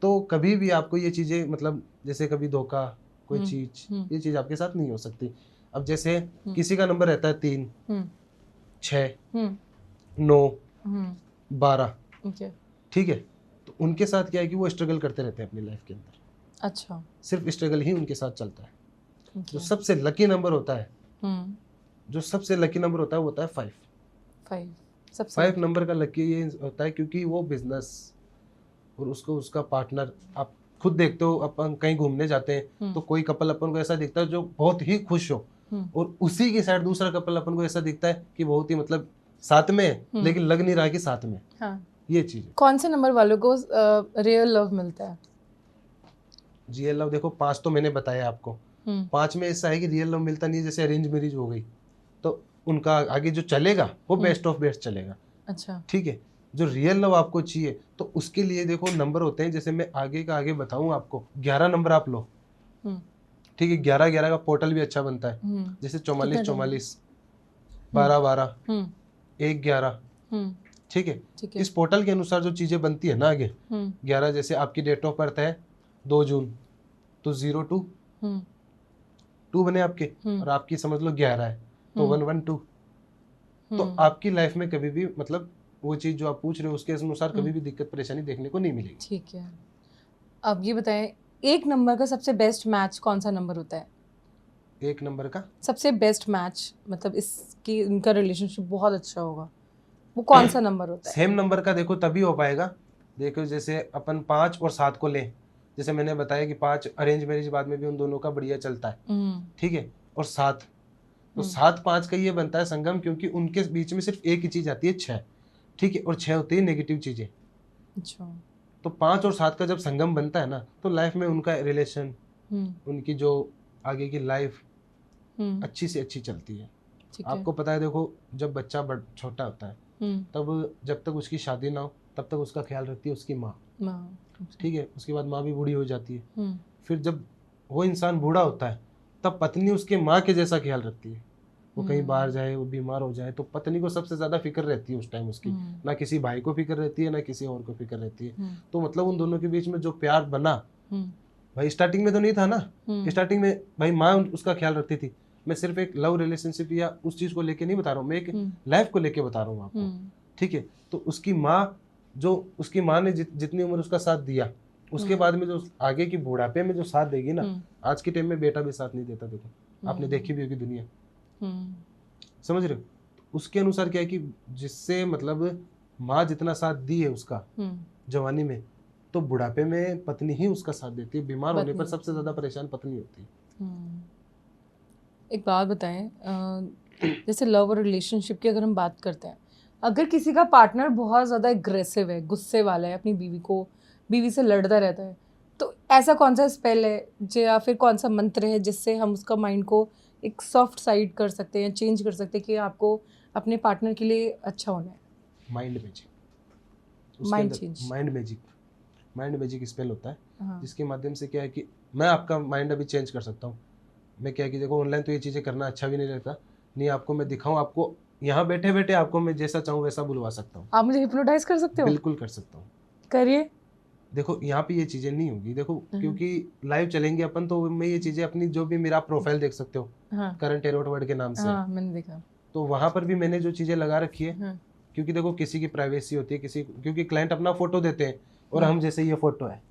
B: तो कभी भी आपको ये चीजें मतलब जैसे कभी धोखा कोई चीज, ये चीज आपके साथ नहीं हो सकती। अब जैसे किसी का नंबर रहता है 3, 6, 9, 12। ठीक है, तो उनके साथ क्या है कि वो स्ट्रगल करते रहते हैं अपनी लाइफ के अंदर।
A: अच्छा।
B: सिर्फ स्ट्रगल ही उनके साथ चलता है। जो सबसे लकी नंबर होता है, जो सबसे लकी नंबर होता है वो होता है 5। 5 नंबर का लकी ये होता है क्योंकि वो बिजनेस और उसको उसका पार्टनर, आप खुद देखते हो, अपन कहीं घूमने जाते हैं तो कोई कपल अपन को ऐसा दिखता है जो बहुत ही खुश हो, और उसी की साइड दूसरा कपल अपन को ऐसा दिखता है कि बहुत ही मतलब साथ में है लेकिन लग नहीं रहा कि साथ में। हाँ। ये चीज है।
A: कौन से नंबर वालों को रियल लव मिलता है?
B: रियल लव देखो 5 तो मैंने बताया आपको। 5 में ऐसा है कि रियल लव मिलता नहीं है, जैसे अरेंज मैरिज हो गई तो उनका आगे जो चलेगा वो बेस्ट ऑफ बेस्ट चलेगा। अच्छा। ठीक है, जो रियल लव आपको चाहिए तो उसके लिए देखो नंबर होते हैं, जैसे मैं आगे का आगे बताऊं आपको। 11 नंबर आप लो। ठीक है, 11 का पोर्टल भी अच्छा बनता है, जैसे 44 44, 12 12, 1 11। ठीक है, इस पोर्टल के अनुसार जो चीजें बनती है ना आगे 11, जैसे आपकी डेट ऑफ बर्थ है 2 जून तो 02 2 बने आपके, और आपकी समझ लो 11 है तो 112। तो आपकी लाइफ में कभी भी मतलब वो चीज जो आप पूछ रहे हो उसके अनुसार कभी भी दिक्कत परेशानी देखने को नहीं मिलेगी।
A: ठीक है, अब ये बताएं 1 नंबर का सबसे बेस्ट मैच कौन सा नंबर होता है?
B: 1 नंबर का
A: सबसे बेस्ट मैच मतलब इसकी इनका रिलेशनशिप बहुत अच्छा होगा, वो कौन सा नंबर होता है?
B: सेम नंबर का देखो तभी हो पाएगा। देखो जैसे अपन 5 और 7 को लें, जैसे मैंने बताया कि 5 अरेंज मैरिज बाद में भी उन दोनों का बढ़िया चलता है। ठीक है, और 7 तो 7 5 का ये बनता है संगम, क्योंकि उनके बीच में सिर्फ एक ही चीज आती है 6। ठीक है, और 6 होती है नेगेटिव चीजें। अच्छा, तो 5 और 7 का जब संगम बनता है ना तो लाइफ में उनका रिलेशन, उनकी जो आगे की लाइफ अच्छी से अच्छी चलती है। आपको पता है देखो जब बच्चा छोटा होता है तब जब तक उसकी शादी ना हो तब तक उसका ख्याल रखती है उसकी माँ। ठीक है, उसके बाद माँ भी बूढ़ी हो जाती है। फिर जब वो इंसान बूढ़ा होता है तब पत्नी उसके माँ के जैसा ख्याल रखती है। वो कहीं बाहर जाए, वो बीमार हो जाए तो पत्नी को सबसे ज्यादा फिक्र रहती है उस टाइम उसकी। ना किसी भाई को फिक्र रहती है ना किसी और को फिक्र रहती है। तो मतलब उन दोनों के बीच में जो प्यार बना, भाई स्टार्टिंग में तो नहीं था ना। स्टार्टिंग में भाई माँ उसका ख्याल रखती थी। मैं सिर्फ एक लव रिलेशनशिप या उस चीज को लेके नहीं बता रहा हूँ, मैं एक लाइफ को लेके बता रहा हूँ आपको। ठीक है, तो उसकी माँ ने जितनी उम्र उसका साथ दिया, उसके बाद में जो आगे की बुढ़ापे में जो साथ देगी ना, आज के टाइम में बेटा भी साथ नहीं देता। देखो आपने देखी भी होगी दुनिया, समझ रहे हो? उसके अनुसार क्या है कि जिससे मतलब माँ जितना साथ दी है उसका जवानी में, तो बुढ़ापे में पत्नी ही उसका साथ देती है। बीमार होने पर सबसे ज्यादा परेशान पत्नी होती है।
A: एक बात बताएं, जैसे लव और रिलेशनशिप की अगर हम बात करते हैं, अगर किसी का पार्टनर बहुत ज़्यादा एग्रेसिव है, गुस्से वाला है, अपनी बीवी से लड़ता रहता है, तो ऐसा कौन सा स्पेल है या फिर कौन सा मंत्र है जिससे हम उसका माइंड को एक सॉफ्ट साइड कर सकते हैं, चेंज कर सकते हैं कि आपको अपने पार्टनर के लिए अच्छा होना है?
B: Mind magic, mind magic spell होता है। हाँ। जिसके माध्यम से क्या है कि मैं आपका माइंड अभी चेंज कर सकता हूँ। मैं क्या है कि देखो ऑनलाइन तो ये चीज़ें करना अच्छा भी नहीं रहता, नहीं आपको मैं दिखाऊं, आपको यहाँ बैठे बैठे आपको मैं जैसा चाहूँ वैसा बुलवा सकता हूँ।
A: आप मुझे हिप्नोटाइज कर सकते हो?
B: बिल्कुल कर सकता हूँ,
A: करिए।
B: देखो यहाँ पे ये चीजें नहीं होगी, देखो क्योंकि लाइव चलेंगे अपन, तो मैं ये चीजें अपनी जो भी मेरा प्रोफाइल देख सकते हो, करंट एरोट वर्ड के नाम से।
A: हाँ, मैंने देखा।
B: तो वहां पर भी मैंने जो चीजें लगा रखी है, क्योंकि देखो किसी की प्राइवेसी होती है, क्योंकि क्लाइंट अपना फोटो देते हैं और हम जैसे ये फोटो है,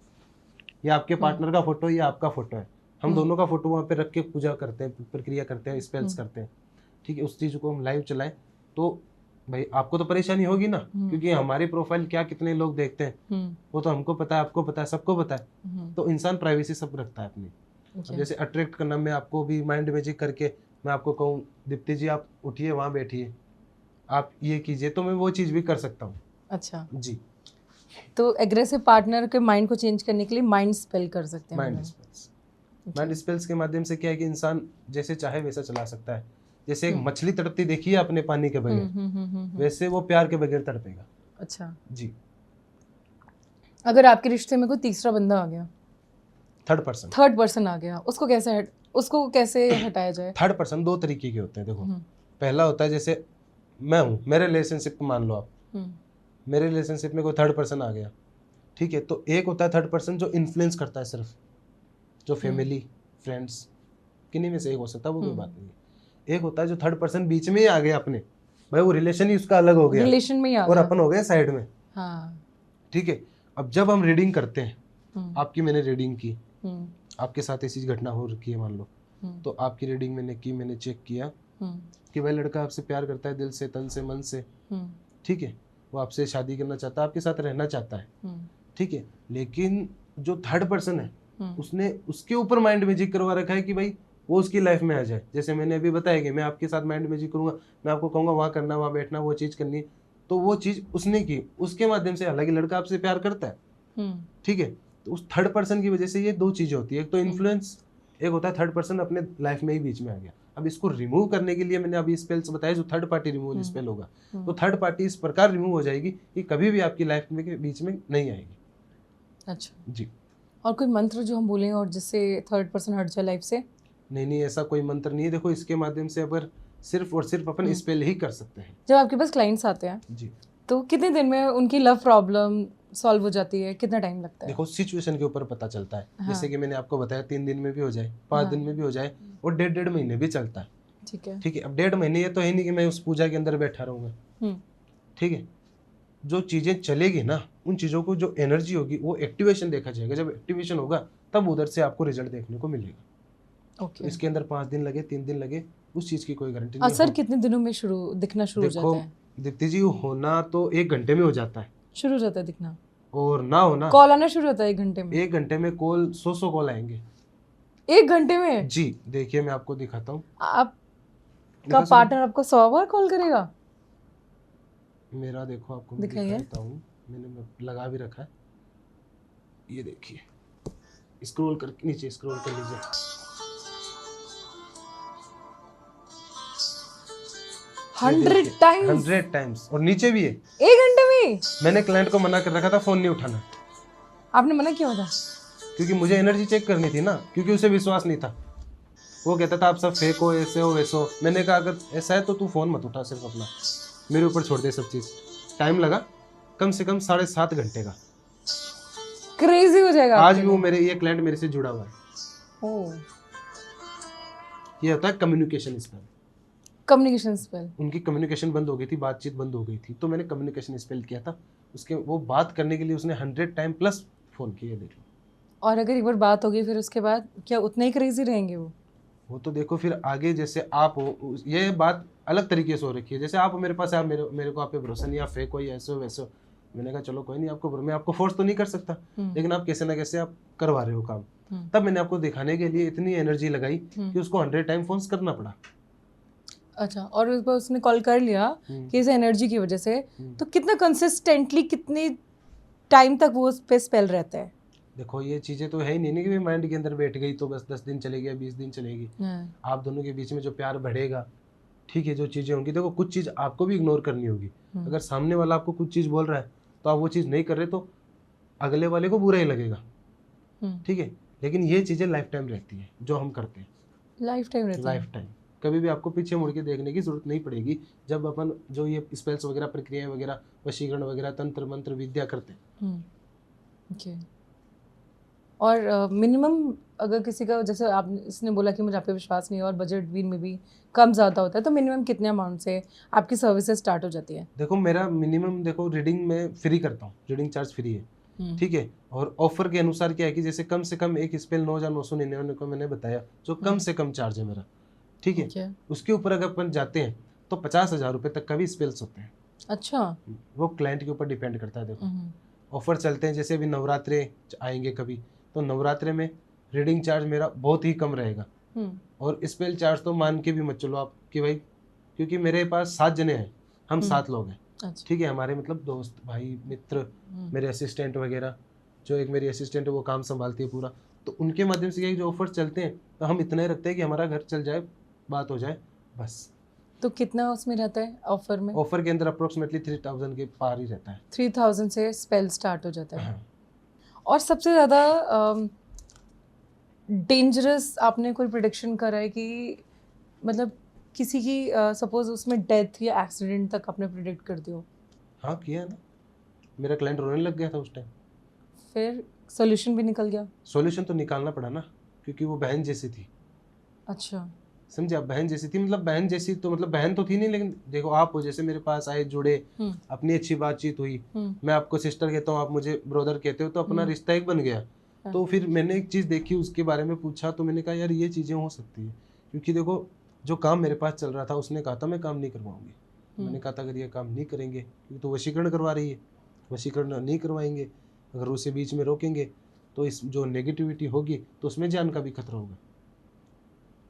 B: ये आपके पार्टनर का फोटो, ये आपका फोटो है, हम दोनों का फोटो वहाँ पे रख के पूजा करते हैं, प्रक्रिया करते हैं, स्पेल्स करते हैं। ठीक है, उस चीज को हम लाइव चलाएं तो भाई आपको तो परेशानी होगी ना, क्योंकि हमारी प्रोफाइल क्या कितने लोग देखते हैं वो तो हमको पता है, आपको पता है, सबको पता है। तो इंसान प्राइवेसी सब रखता है अपनी। अब जैसे अट्रैक्ट करना, मैं आपको भी माइंड मैजिक करके मैं आपको कहूँ दीप्ति जी आप उठिए वहाँ बैठिए, आप ये कीजिए, तो मैं वो चीज़ भी कर सकता हूँ।
A: अच्छा,
B: जी,
A: तो एग्रेसिव पार्टनर के माइंड को चेंज करने के लिए माइंड स्पेल कर सकते हैं
B: माइंड
A: मतलब।
B: स्पेल्स। माइंड स्पेल्स के माध्यम से क्या है कि इंसान जैसे चाहे वैसा चला सकता है। जैसे एक मछली तड़पती देखी है आपने पानी के बगैर, वैसे वो प्यार के बगैर तड़पेगा।
A: अच्छा,
B: जी।
A: अगर आपके रिश्ते में कोई तीसरा बंदा आ गया,
B: थर्ड पर्सन।
A: थर्ड पर्सन आ गया, उसको कैसे हटाया जाए?
B: थर्ड पर्सन दो तरीके के होते हैं देखो।
A: हम्म,
B: पहला होता है जैसे मैं हूँ, मेरे रिलेशनशिप को मान लो आप,
A: हम्म,
B: मेरे रिलेशनशिप में कोई थर्ड पर्सन आ गया, ठीक है, तो एक होता है थर्ड पर्सन जो इन्फ्लुएंस करता है सिर्फ, जो फैमिली फ्रेंड्स किन्हीं में से एक हो सकता है, वो कोई बात नहीं है। एक होता है जो थर्ड पर्सन बीच में ही आ गया अपने, भाई वो रिलेशन ही उसका अलग हो गया,
A: रिलेशन में ही आ
B: और
A: गया।
B: अपन हो गए साइड में।
A: हाँ।
B: ठीक है, अब जब हम रीडिंग करते हैं,
A: हम्म,
B: आपकी मैंने रीडिंग की,
A: हम्म,
B: आपके साथ ऐसी घटना हो रखी है मान लो, तो आपकी रीडिंग मैंने की, मैंने चेक किया
A: हम्म,
B: कि भाई लड़का आपसे प्यार करता है दिल से, तन से, मन से,
A: हम्म,
B: ठीक है, वो आपसे शादी करना चाहता है, आपके साथ रहना चाहता है,
A: हम्म,
B: ठीक है, लेकिन जो थर्ड पर्सन है
A: हम्म,
B: उसने उसके ऊपर माइंड मैजिक करवा रखा है कि भाई वो उसकी लाइफ में आ जाए। जैसे मैंने अभी बताया कि मैं आपके साथ माइंड मैजिक करूंगा, मैं आपको कहूंगा वहाँ करना, वहाँ बैठना, वो चीज़ करनी है, तो वो चीज़ उसने की उसके माध्यम से। हालांकि लड़का आपसे प्यार करता है,
A: हम्म,
B: ठीक है, तो उस थर्ड पर्सन की वजह से ये दो चीज़ें होती है, एक तो इन्फ्लुएंस, एक होता है थर्ड पर्सन अपने लाइफ में ही बीच में आ गया। अब इसको रिमूव करने के लिए मैंने अभी स्पेल्स बताया जो थर्ड पार्टी रिमूवल स्पेल होगा, तो थर्ड पार्टी इस प्रकार रिमूव हो जाएगी कि कभी भी आपकी लाइफ में के बीच में नहीं आएगी।
A: अच्छा,
B: जी।
A: और कोई मंत्र जो हम बोलें और जिससे थर्ड पर्सन हट जाए लाइफ से?
B: नहीं, ऐसा कोई मंत्र नहीं है। देखो इसके माध्यम से अगर सिर्फ और सिर्फ अपन स्पेल ही कर सकते हैं।
A: जब आपके पास क्लाइंट्स आते हैं
B: जी।
A: तो कितने दिन में उनकी लव प्रॉब्लम सॉल्व हो जाती है, कितना टाइम लगता है?
B: देखो सिचुएशन के ऊपर पता चलता है।
A: हाँ।
B: जैसे कि मैंने आपको बताया 3 दिन में भी हो जाए, 5 दिन में भी हो जाए, और 1.5 महीने भी चलता है।
A: ठीक है।
B: ठीक है, अब 1.5 महीने ये तो है नहीं कि मैं उस पूजा के अंदर बैठा रहूँगा।
A: हम्म,
B: ठीक है, जो चीज़ें चलेगी ना, उन चीज़ों को जो एनर्जी होगी वो एक्टिवेशन देखा जाएगा। जब एक्टिवेशन होगा तब उधर से आपको रिजल्ट देखने को मिलेगा।
A: ओके।
B: इसके अंदर 5 दिन लगे, 3 दिन लगे, उस चीज़ की कोई गारंटी नहीं
A: असर
B: है।
A: कितने दिनों में दिखना शुरू हो
B: देखो
A: जाता है?
B: दीप्ति जी, होना तो 1 घंटे में हो जाता है,
A: शुरू हो जाता है दिखना?
B: और ना होना
A: कॉल आना शुरू होता है 1 घंटे में?
B: 1 घंटे में कॉल 100 कॉल आएंगे।
A: 1 घंटे में?
B: जी, देखिए मैं आपको दिखाता हूँ।
A: आपका पार्टनर आपको 100 बार कॉल करेगा?
B: मेरा देखो आपको मैं
A: दिखाइए।
B: दिखाता हूँ, मैंने लगा भी रखा है, ये देखिए, स्क्रॉल कर नीचे स्क्रॉल कर लीजिए।
A: 100 टाइम्स?
B: 100 टाइम्स, और नीचे भी है।
A: 1 घंटे में?
B: मैंने क्लाइंट को मना कर रखा था फोन नहीं उठाना,
A: आपने मना किया था?
B: क्योंकि मुझे एनर्जी चेक करनी थी ना, क्योंकि उसे विश्वास नहीं था। वो कहता था आप सब फेक हो, ऐसे हो वैसे हो। मैंने कहा अगर ऐसा है तो तू फोन मत उठा, सिर्फ अपना मेरे ऊपर छोड़ दे सब चीज़। टाइम लगा कम से कम 7.5 घंटे का।
A: क्रेजी हो जाएगा
B: आज
A: आपके
B: भी वो
A: लिए।
B: मेरे ये क्लाइंट मेरे से जुड़ा हुआ है।
A: ओह,
B: ये होता है कम्युनिकेशन स्पेल।
A: Communication spell.
B: उनकी कम्युनिकेशन बंद हो गई थी, बातचीत बंद हो गई थी, तो मैंने कम्युनिकेशन स्पेल किया था उसके। वो बात करने के लिए उसने 100 टाइम प्लस फ़ोन किए, देख लो।
A: और अगर एक बार बात होगी फिर उसके बाद क्या उतने ही क्रेजी रहेंगे वो
B: तो देखो फिर आगे जैसे आप हो, ये बात अलग तरीके से हो रखी है। जैसे आप मेरे पास, आप मेरे को आप पे भरोसा नहीं, आप फेक हो या ऐसे हो वैसे हो। मैंने कहा चलो कोई नहीं, आपको मैं आपको फोर्स तो नहीं कर सकता, लेकिन आप कैसे ना कैसे आप करवा रहे हो काम। तब मैंने आपको दिखाने के लिए इतनी एनर्जी लगाई कि उसको 100 टाइम फोन करना पड़ा।
A: अच्छा, और उस बार उसने कॉल कर लिया कि इस एनर्जी की वजह से, तो कितना कंसिस्टेंटली कितने टाइम तक वो उस पे स्पेल रहता है?
B: देखो ये चीज़ें तो है ही नहीं कि माइंड के अंदर बैठ गई तो बस 10 दिन चलेगी या 20 दिन चलेगी। आप दोनों के बीच में जो प्यार बढ़ेगा, ठीक है, जो चीज़ें होंगी, देखो कुछ चीज़ आपको भी इग्नोर करनी होगी। अगर सामने वाला आपको कुछ चीज़ बोल रहा है तो आप वो चीज़ नहीं कर रहे तो अगले वाले को बुरा ही लगेगा, ठीक है। लेकिन ये चीज़ें लाइफ टाइम रहती है जो हम करते हैं,
A: लाइफ टाइम रहता है?
B: Life time. कभी भी आपको पीछे मुड़ के देखने की जरूरत नहीं पड़ेगी जब अपन जो ये स्पेल्स वगैरह, प्रक्रियाएं वगैरह, वशीकरण वगैरह, तंत्र मंत्र विद्या करते हैं।
A: ओके। और मिनिमम अगर किसी का, जैसे आप इसने बोला कि मुझे आप पे विश्वास नहीं है और बजट भी में भी कम ज़्यादा होता है, तो मिनिमम कितने अमाउंट से आपकी सर्विसेज स्टार्ट हो जाती है?
B: देखो मेरा मिनिमम, देखो रीडिंग में फ्री करता हूँ, रीडिंग चार्ज फ्री है, ठीक है। और ऑफर के अनुसार क्या है कि जैसे कम से कम एक स्पेल 9,999 को मैंने बताया, जो कम से कम चार्ज है मेरा, ठीक है। उसके ऊपर अगर अपन जाते हैं तो 50,000 रुपये तक का भी स्पेल्स होते हैं।
A: अच्छा,
B: वो क्लाइंट के ऊपर डिपेंड करता है। देखो ऑफर चलते हैं, जैसे अभी नवरात्रे आएंगे कभी, तो नवरात्रे में रीडिंग चार्ज मेरा बहुत ही कम रहेगा, और स्पेल चार्ज तो मान के भी मत चलो आप कि भाई, क्योंकि मेरे पास 7 जने हैं हम 7 लोग हैं।
A: अच्छा।
B: ठीक है, हमारे मतलब दोस्त, भाई, मित्र, मेरे असिस्टेंट वगैरह, जो एक मेरी असिस्टेंट है वो काम संभालती है पूरा, तो उनके माध्यम से यही जो ऑफर्स चलते हैं, तो हम इतना ही रखते हैं कि हमारा घर चल जाए, बात हो जाए, बस।
A: तो कितना उसमें रहता है ऑफर में?
B: ऑफर के अंदर अप्रोक्सीमेटली 3000 के पार ही रहता है।
A: 3000 से स्पेल स्टार्ट हो जाता है।
B: हाँ।
A: और सबसे ज़्यादा डेंजरस आपने कोई प्रिडिक्शन करा है कि मतलब किसी की सपोज उसमें डेथ या एक्सीडेंट तक आपने प्रिडिक्ट कर दिया हो?
B: हाँ, किया है ना, मेरा क्लाइंट रोने लग गया था उस टाइम।
A: फिर सॉल्यूशन भी निकल गया?
B: सॉल्यूशन तो निकालना पड़ा ना, क्योंकि वो बहन जैसी थी।
A: अच्छा।
B: समझे आप, बहन जैसी थी, मतलब बहन जैसी तो मतलब बहन तो थी नहीं, लेकिन देखो आप हो, जैसे मेरे पास आए, जुड़े, अपनी अच्छी बातचीत हुई, मैं आपको सिस्टर कहता हूँ, आप मुझे ब्रदर कहते हो, तो अपना रिश्ता एक बन गया। तो फिर मैंने एक चीज़ देखी, उसके बारे में पूछा, तो मैंने कहा यार ये चीज़ें हो सकती है, क्योंकि देखो जो काम मेरे पास चल रहा था, उसने कहा था मैं काम नहीं करवाऊंगी। मैंने कहा था अगर ये काम नहीं करेंगे, क्योंकि तो वशीकरण करवा रही है, वशीकरण नहीं करवाएंगे, अगर उसे बीच में रोकेंगे तो इस जो नेगेटिविटी होगी तो उसमें जान का भी खतरा होगा।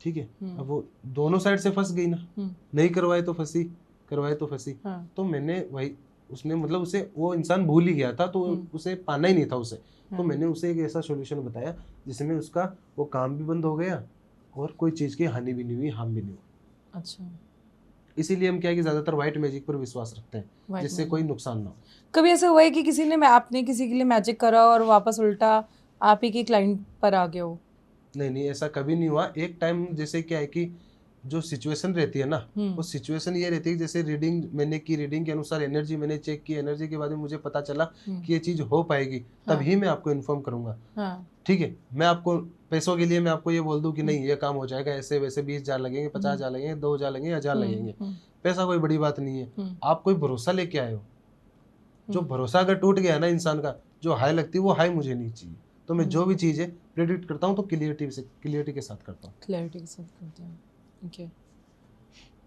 B: ठीक है, अब वो दोनों साइड से फंस गई ना, नहीं करवाए तो फंसी, करवाए तो फंसी। तो मैंने वही, उसने मतलब उसे, वो इंसान भूल ही गया था, तो उसे पाना ही नहीं था उसे, तो मैंने उसे एक ऐसा सॉल्यूशन बताया जिसमें उसका वो काम भी बंद हो गया और कोई चीज़ की हानि भी नहीं हुई, हार्म भी नहीं हुआ।
A: अच्छा।
B: इसीलिए हम क्या है कि ज़्यादातर व्हाइट मैजिक पर विश्वास रखते हैं, जिससे कोई नुकसान ना हो।
A: कभी ऐसा हुआ है कि किसी ने आपने किसी के लिए मैजिक करा और वापस उल्टा आप ही के क्लाइंट पर आ गया हो?
B: नहीं, ऐसा कभी नहीं हुआ। एक टाइम जैसे क्या है कि जो सिचुएशन रहती है ना, वो सिचुएशन ये रहती है, जैसे रीडिंग मैंने की, रीडिंग के अनुसार एनर्जी मैंने चेक की, एनर्जी के बाद में मुझे पता चला कि ये चीज़ हो पाएगी, तभी मैं आपको इन्फॉर्म करूंगा। ठीक है, मैं आपको पैसों के लिए मैं आपको ये बोल दूं कि नहीं ये काम हो जाएगा, ऐसे वैसे 20,000 लगेंगे, 50,000 लगेंगे, 2,000 लगेंगे, 1,000 लगेंगे, पैसा कोई बड़ी बात नहीं है। आप कोई भरोसा लेके आए हो, जो भरोसा अगर टूट गया ना इंसान का, जो हाई लगती है वो हाई मुझे नहीं चाहिए। तो मैं जो भी चीज़ है प्रेडिक्ट करता हूँ तो क्लियरिटी के साथ करता हूँ।
A: क्लैरिटी के साथ करते हैं, ओके।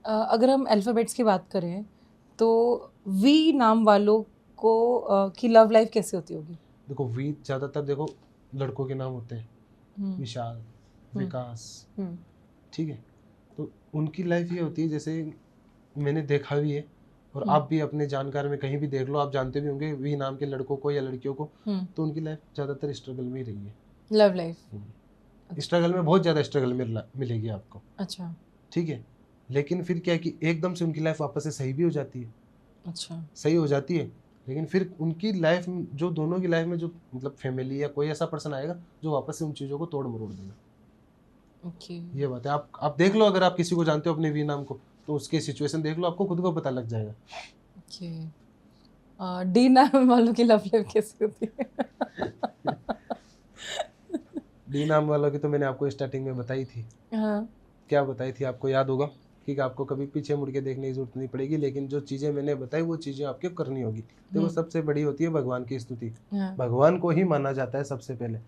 A: अगर हम अल्फ़ाबेट्स की बात करें तो वी नाम वालों को की लव लाइफ कैसे होती होगी?
B: देखो वी ज़्यादातर देखो लड़कों के नाम होते हैं, विशाल, विकास, ठीक है, तो उनकी लाइफ ये होती है, जैसे मैंने देखा भी है और आप भी अपने जानकार में कहीं भी देख लो, आप जानते भी होंगे वी नाम के लड़कों को या लड़कियों को, तो उनकी लाइफ ज़्यादातर स्ट्रगल में ही रही है।
A: लव लाइफ
B: स्ट्रगल में बहुत ज़्यादा स्ट्रगल मिलेगी आपको।
A: अच्छा।
B: ठीक है, लेकिन फिर क्या है कि एकदम से उनकी लाइफ वापस से सही भी हो जाती है।
A: अच्छा।
B: सही हो जाती है, लेकिन फिर उनकी लाइफ जो दोनों की लाइफ में जो मतलब फैमिली या कोई ऐसा पर्सन आएगा जो वापस से उन चीज़ों को तोड़ मरोड़ देगा।
A: ओके।
B: ये बात है, आप देख लो, अगर आप किसी को जानते हो अपने वी नाम को, तो उसके सिचुएशन देख लो, आपको खुद को पता लग जाएगा।
A: ओके। डी नाम वालों की लव लाइफ कैसी होती है?
B: डी नाम वालों की तो मैंने आपको स्टार्टिंग में बताई थी।
A: हाँ।
B: क्या बताई थी आपको याद होगा कि आपको कभी पीछे मुड़ के देखने की जरूरत नहीं पड़ेगी, लेकिन जो चीज़ें मैंने बताई वो चीज़ें आपको करनी होगी। देखो सबसे बड़ी होती है भगवान की स्तुति। भगवान को ही माना जाता है सबसे पहले।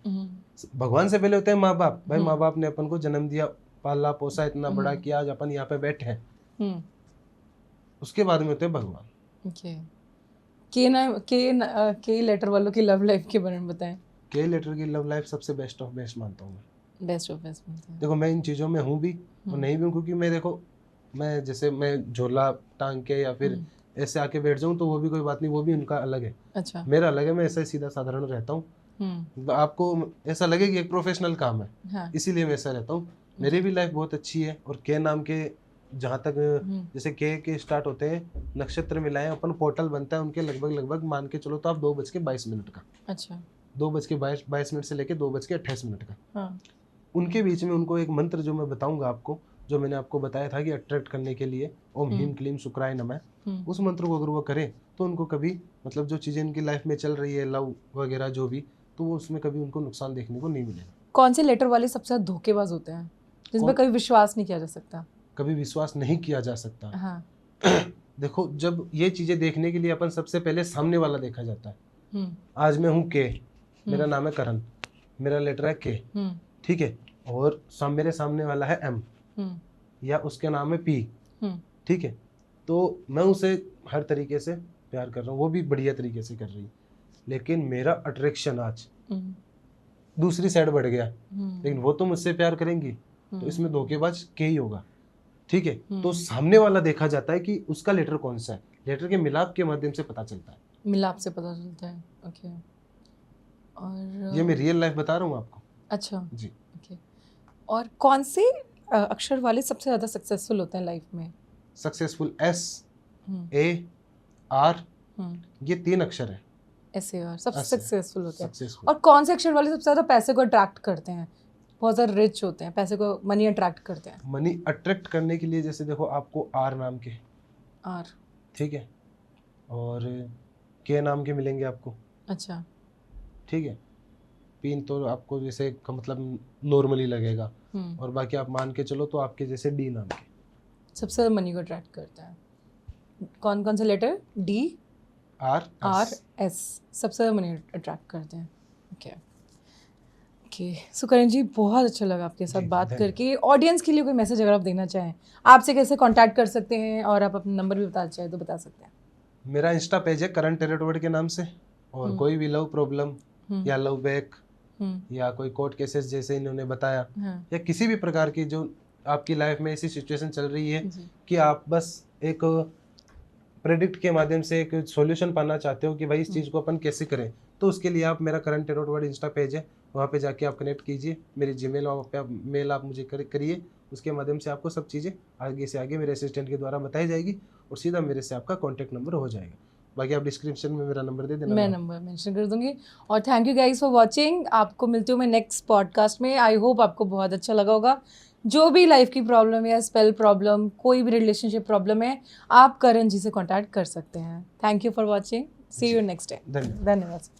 B: भगवान से पहले होते हैं माँ बाप। भाई माँ बाप ने अपन को जन्म दिया, पाला पोसा, इतना बड़ा किया, आज अपन यहाँ पे बैठे हैं। उसके बाद में होते हैं भगवान।
A: के लेटर वालों की लव लाइफ के बारे में बताएं।
B: के लेटर की लव लाइफ सबसे बेस्ट ऑफ बेस्ट मानता हूँ मैं।
A: बेस्ट ऑफ बेस्ट मानता हूँ।
B: देखो मैं इन चीज़ों में हूँ भी और नहीं भी हूँ, क्योंकि मैं देखो मैं जैसे मैं झोला टांग के या फिर ऐसे आके बैठ जाऊँ तो वो भी कोई बात नहीं, वो भी उनका अलग है।
A: अच्छा।
B: मेरा अलग है, मैं ऐसा सीधा साधारण रहता हूँ। आपको ऐसा लगे कि एक प्रोफेशनल काम है। हाँ। इसीलिए मैं ऐसा रहता हूँ। मेरी भी लाइफ बहुत अच्छी है। और के नाम के जहाँ तक जैसे के स्टार्ट होते हैं, नक्षत्र मिलाए अपन, पोर्टल बनता है उनके लगभग मान के चलो तो आप 2:22 का। अच्छा। 2:22 से लेके 2:28 का। हाँ। उनके बीच में उनको एक मंत्र जो मैं बताऊंगा आपको, जो मैंने आपको बताया था कि अट्रैक्ट करने के लिए ओम ह्रीम क्लीम शुक्राय नमः, उस मंत्र को अगर वो करें तो उनको कभी मतलब जो चीज़ें इनकी लाइफ में चल रही है, लव वगैरह जो भी, तो वो उसमें कभी उनको नुकसान देखने को नहीं मिलेगा।
A: कौन से लेटर वाले सबसे ज्यादा धोखेबाज होते हैं, जिसमें कभी विश्वास नहीं किया जा सकता? कभी
B: विश्वास नहीं किया जा सकता।
A: हाँ।
B: देखो जब ये चीज़ें देखने के लिए अपन सबसे पहले सामने वाला देखा जाता है। आज मैं हूँ के, मेरा नाम है करण, मेरा लेटर है के, ठीक है, और मेरे सामने वाला है एम या उसके नाम है पी, ठीक है, तो मैं उसे हर तरीके से प्यार कर रहा हूँ, वो भी बढ़िया तरीके से कर रही है, लेकिन मेरा अट्रैक्शन आज दूसरी साइड बढ़ गया, लेकिन वो तो मुझसे प्यार करेंगी, तो इसमें धोखेबाज के ही होगा। ठीक है, तो सामने वाला देखा जाता है कि उसका लेटर कौन सा है, लेटर के मिलाप के माध्यम से पता चलता है।
A: मिलाप से पता चलता है, ओके। और
B: ये मैं रियल लाइफ बता रहा हूँ आपको।
A: अच्छा
B: जी।
A: ओके। और कौन से अक्षर वाले सबसे ज़्यादा सक्सेसफुल होते हैं लाइफ में?
B: Successful S
A: hmm,
B: A R,
A: हम्म,
B: ये 3 अक्षर है।
A: ऐसे और सबसे
B: ऐसे
A: सक्सेसफुल होते हैं।
B: सक्सेसफुल।
A: और कौन से अक्षर वाले सबसे ज़्यादा पैसे को अट्रैक्ट करते हैं, बहुत ज़्यादा रिच होते हैं, पैसे को, मनी अट्रैक्ट करते हैं?
B: मनी अट्रैक्ट करने के लिए जैसे देखो आपको R नाम के,
A: आर,
B: ठीक है, और K नाम के मिलेंगे आपको,
A: अच्छा।
B: ठीक है। पिन तो आपको जैसे का मतलब नॉर्मली लगेगा,
A: हम्म,
B: और बाकी आप मान के चलो तो आपके जैसे D नाम के।
A: सबसे ज़्यादा मनी को अट्रैक्ट करता है कौन कौन से letter? D
B: R
A: R
B: S।
A: S सबसे ज़्यादा मनी अट्रैक्ट करते हैं। Okay okay. सो करण जी, बहुत अच्छा लगा आपके साथ
B: जी,
A: बात
B: धन्यवाद।
A: करके। ऑडियंस के लिए कोई मैसेज अगर आप देना चाहें, आपसे कैसे कांटेक्ट कर सकते हैं, और आप अपना नंबर भी बताना चाहें तो बता सकते हैं।
B: मेरा इंस्टा पेज है करण टेरेटवर्ड के नाम से, और कोई भी लव प्रॉब्लम या लव बैक या कोई कोर्ट केसेस जैसे इन्होंने बताया,
A: हाँ
B: या किसी भी प्रकार की जो आपकी लाइफ में ऐसी सिचुएशन चल रही है
A: जी,
B: कि आप बस एक प्रेडिक्ट के माध्यम से एक सॉल्यूशन पाना चाहते हो कि भाई इस चीज़ को अपन कैसे करें, तो उसके लिए आप मेरा करण टेरोटवर्ड इंस्टा पेज है, वहाँ पे जाके आप कनेक्ट कीजिए। मेरी जीमेल पे आप मेल आप मुझे करिए, उसके माध्यम से आपको सब चीज़ें आगे से आगे मेरे असिस्टेंट के द्वारा बताई जाएगी, और सीधा मेरे से आपका कॉन्टैक्ट नंबर हो जाएगा। बाकी आप डिस्क्रिप्शन में मेरा नंबर दे देना।
A: मैं नंबर मेंशन कर दूंगी। और thank you guys for watching. आपको मिलती हूँ मैं नेक्स्ट पॉडकास्ट में। आई होप आपको बहुत अच्छा लगा होगा। जो भी लाइफ की प्रॉब्लम या स्पेल प्रॉब्लम, कोई भी रिलेशनशिप प्रॉब्लम है, आप करण जी से कांटेक्ट कर सकते हैं। Thank you for watching. See you next time.
B: धन्यवाद।
A: धन्यवाद।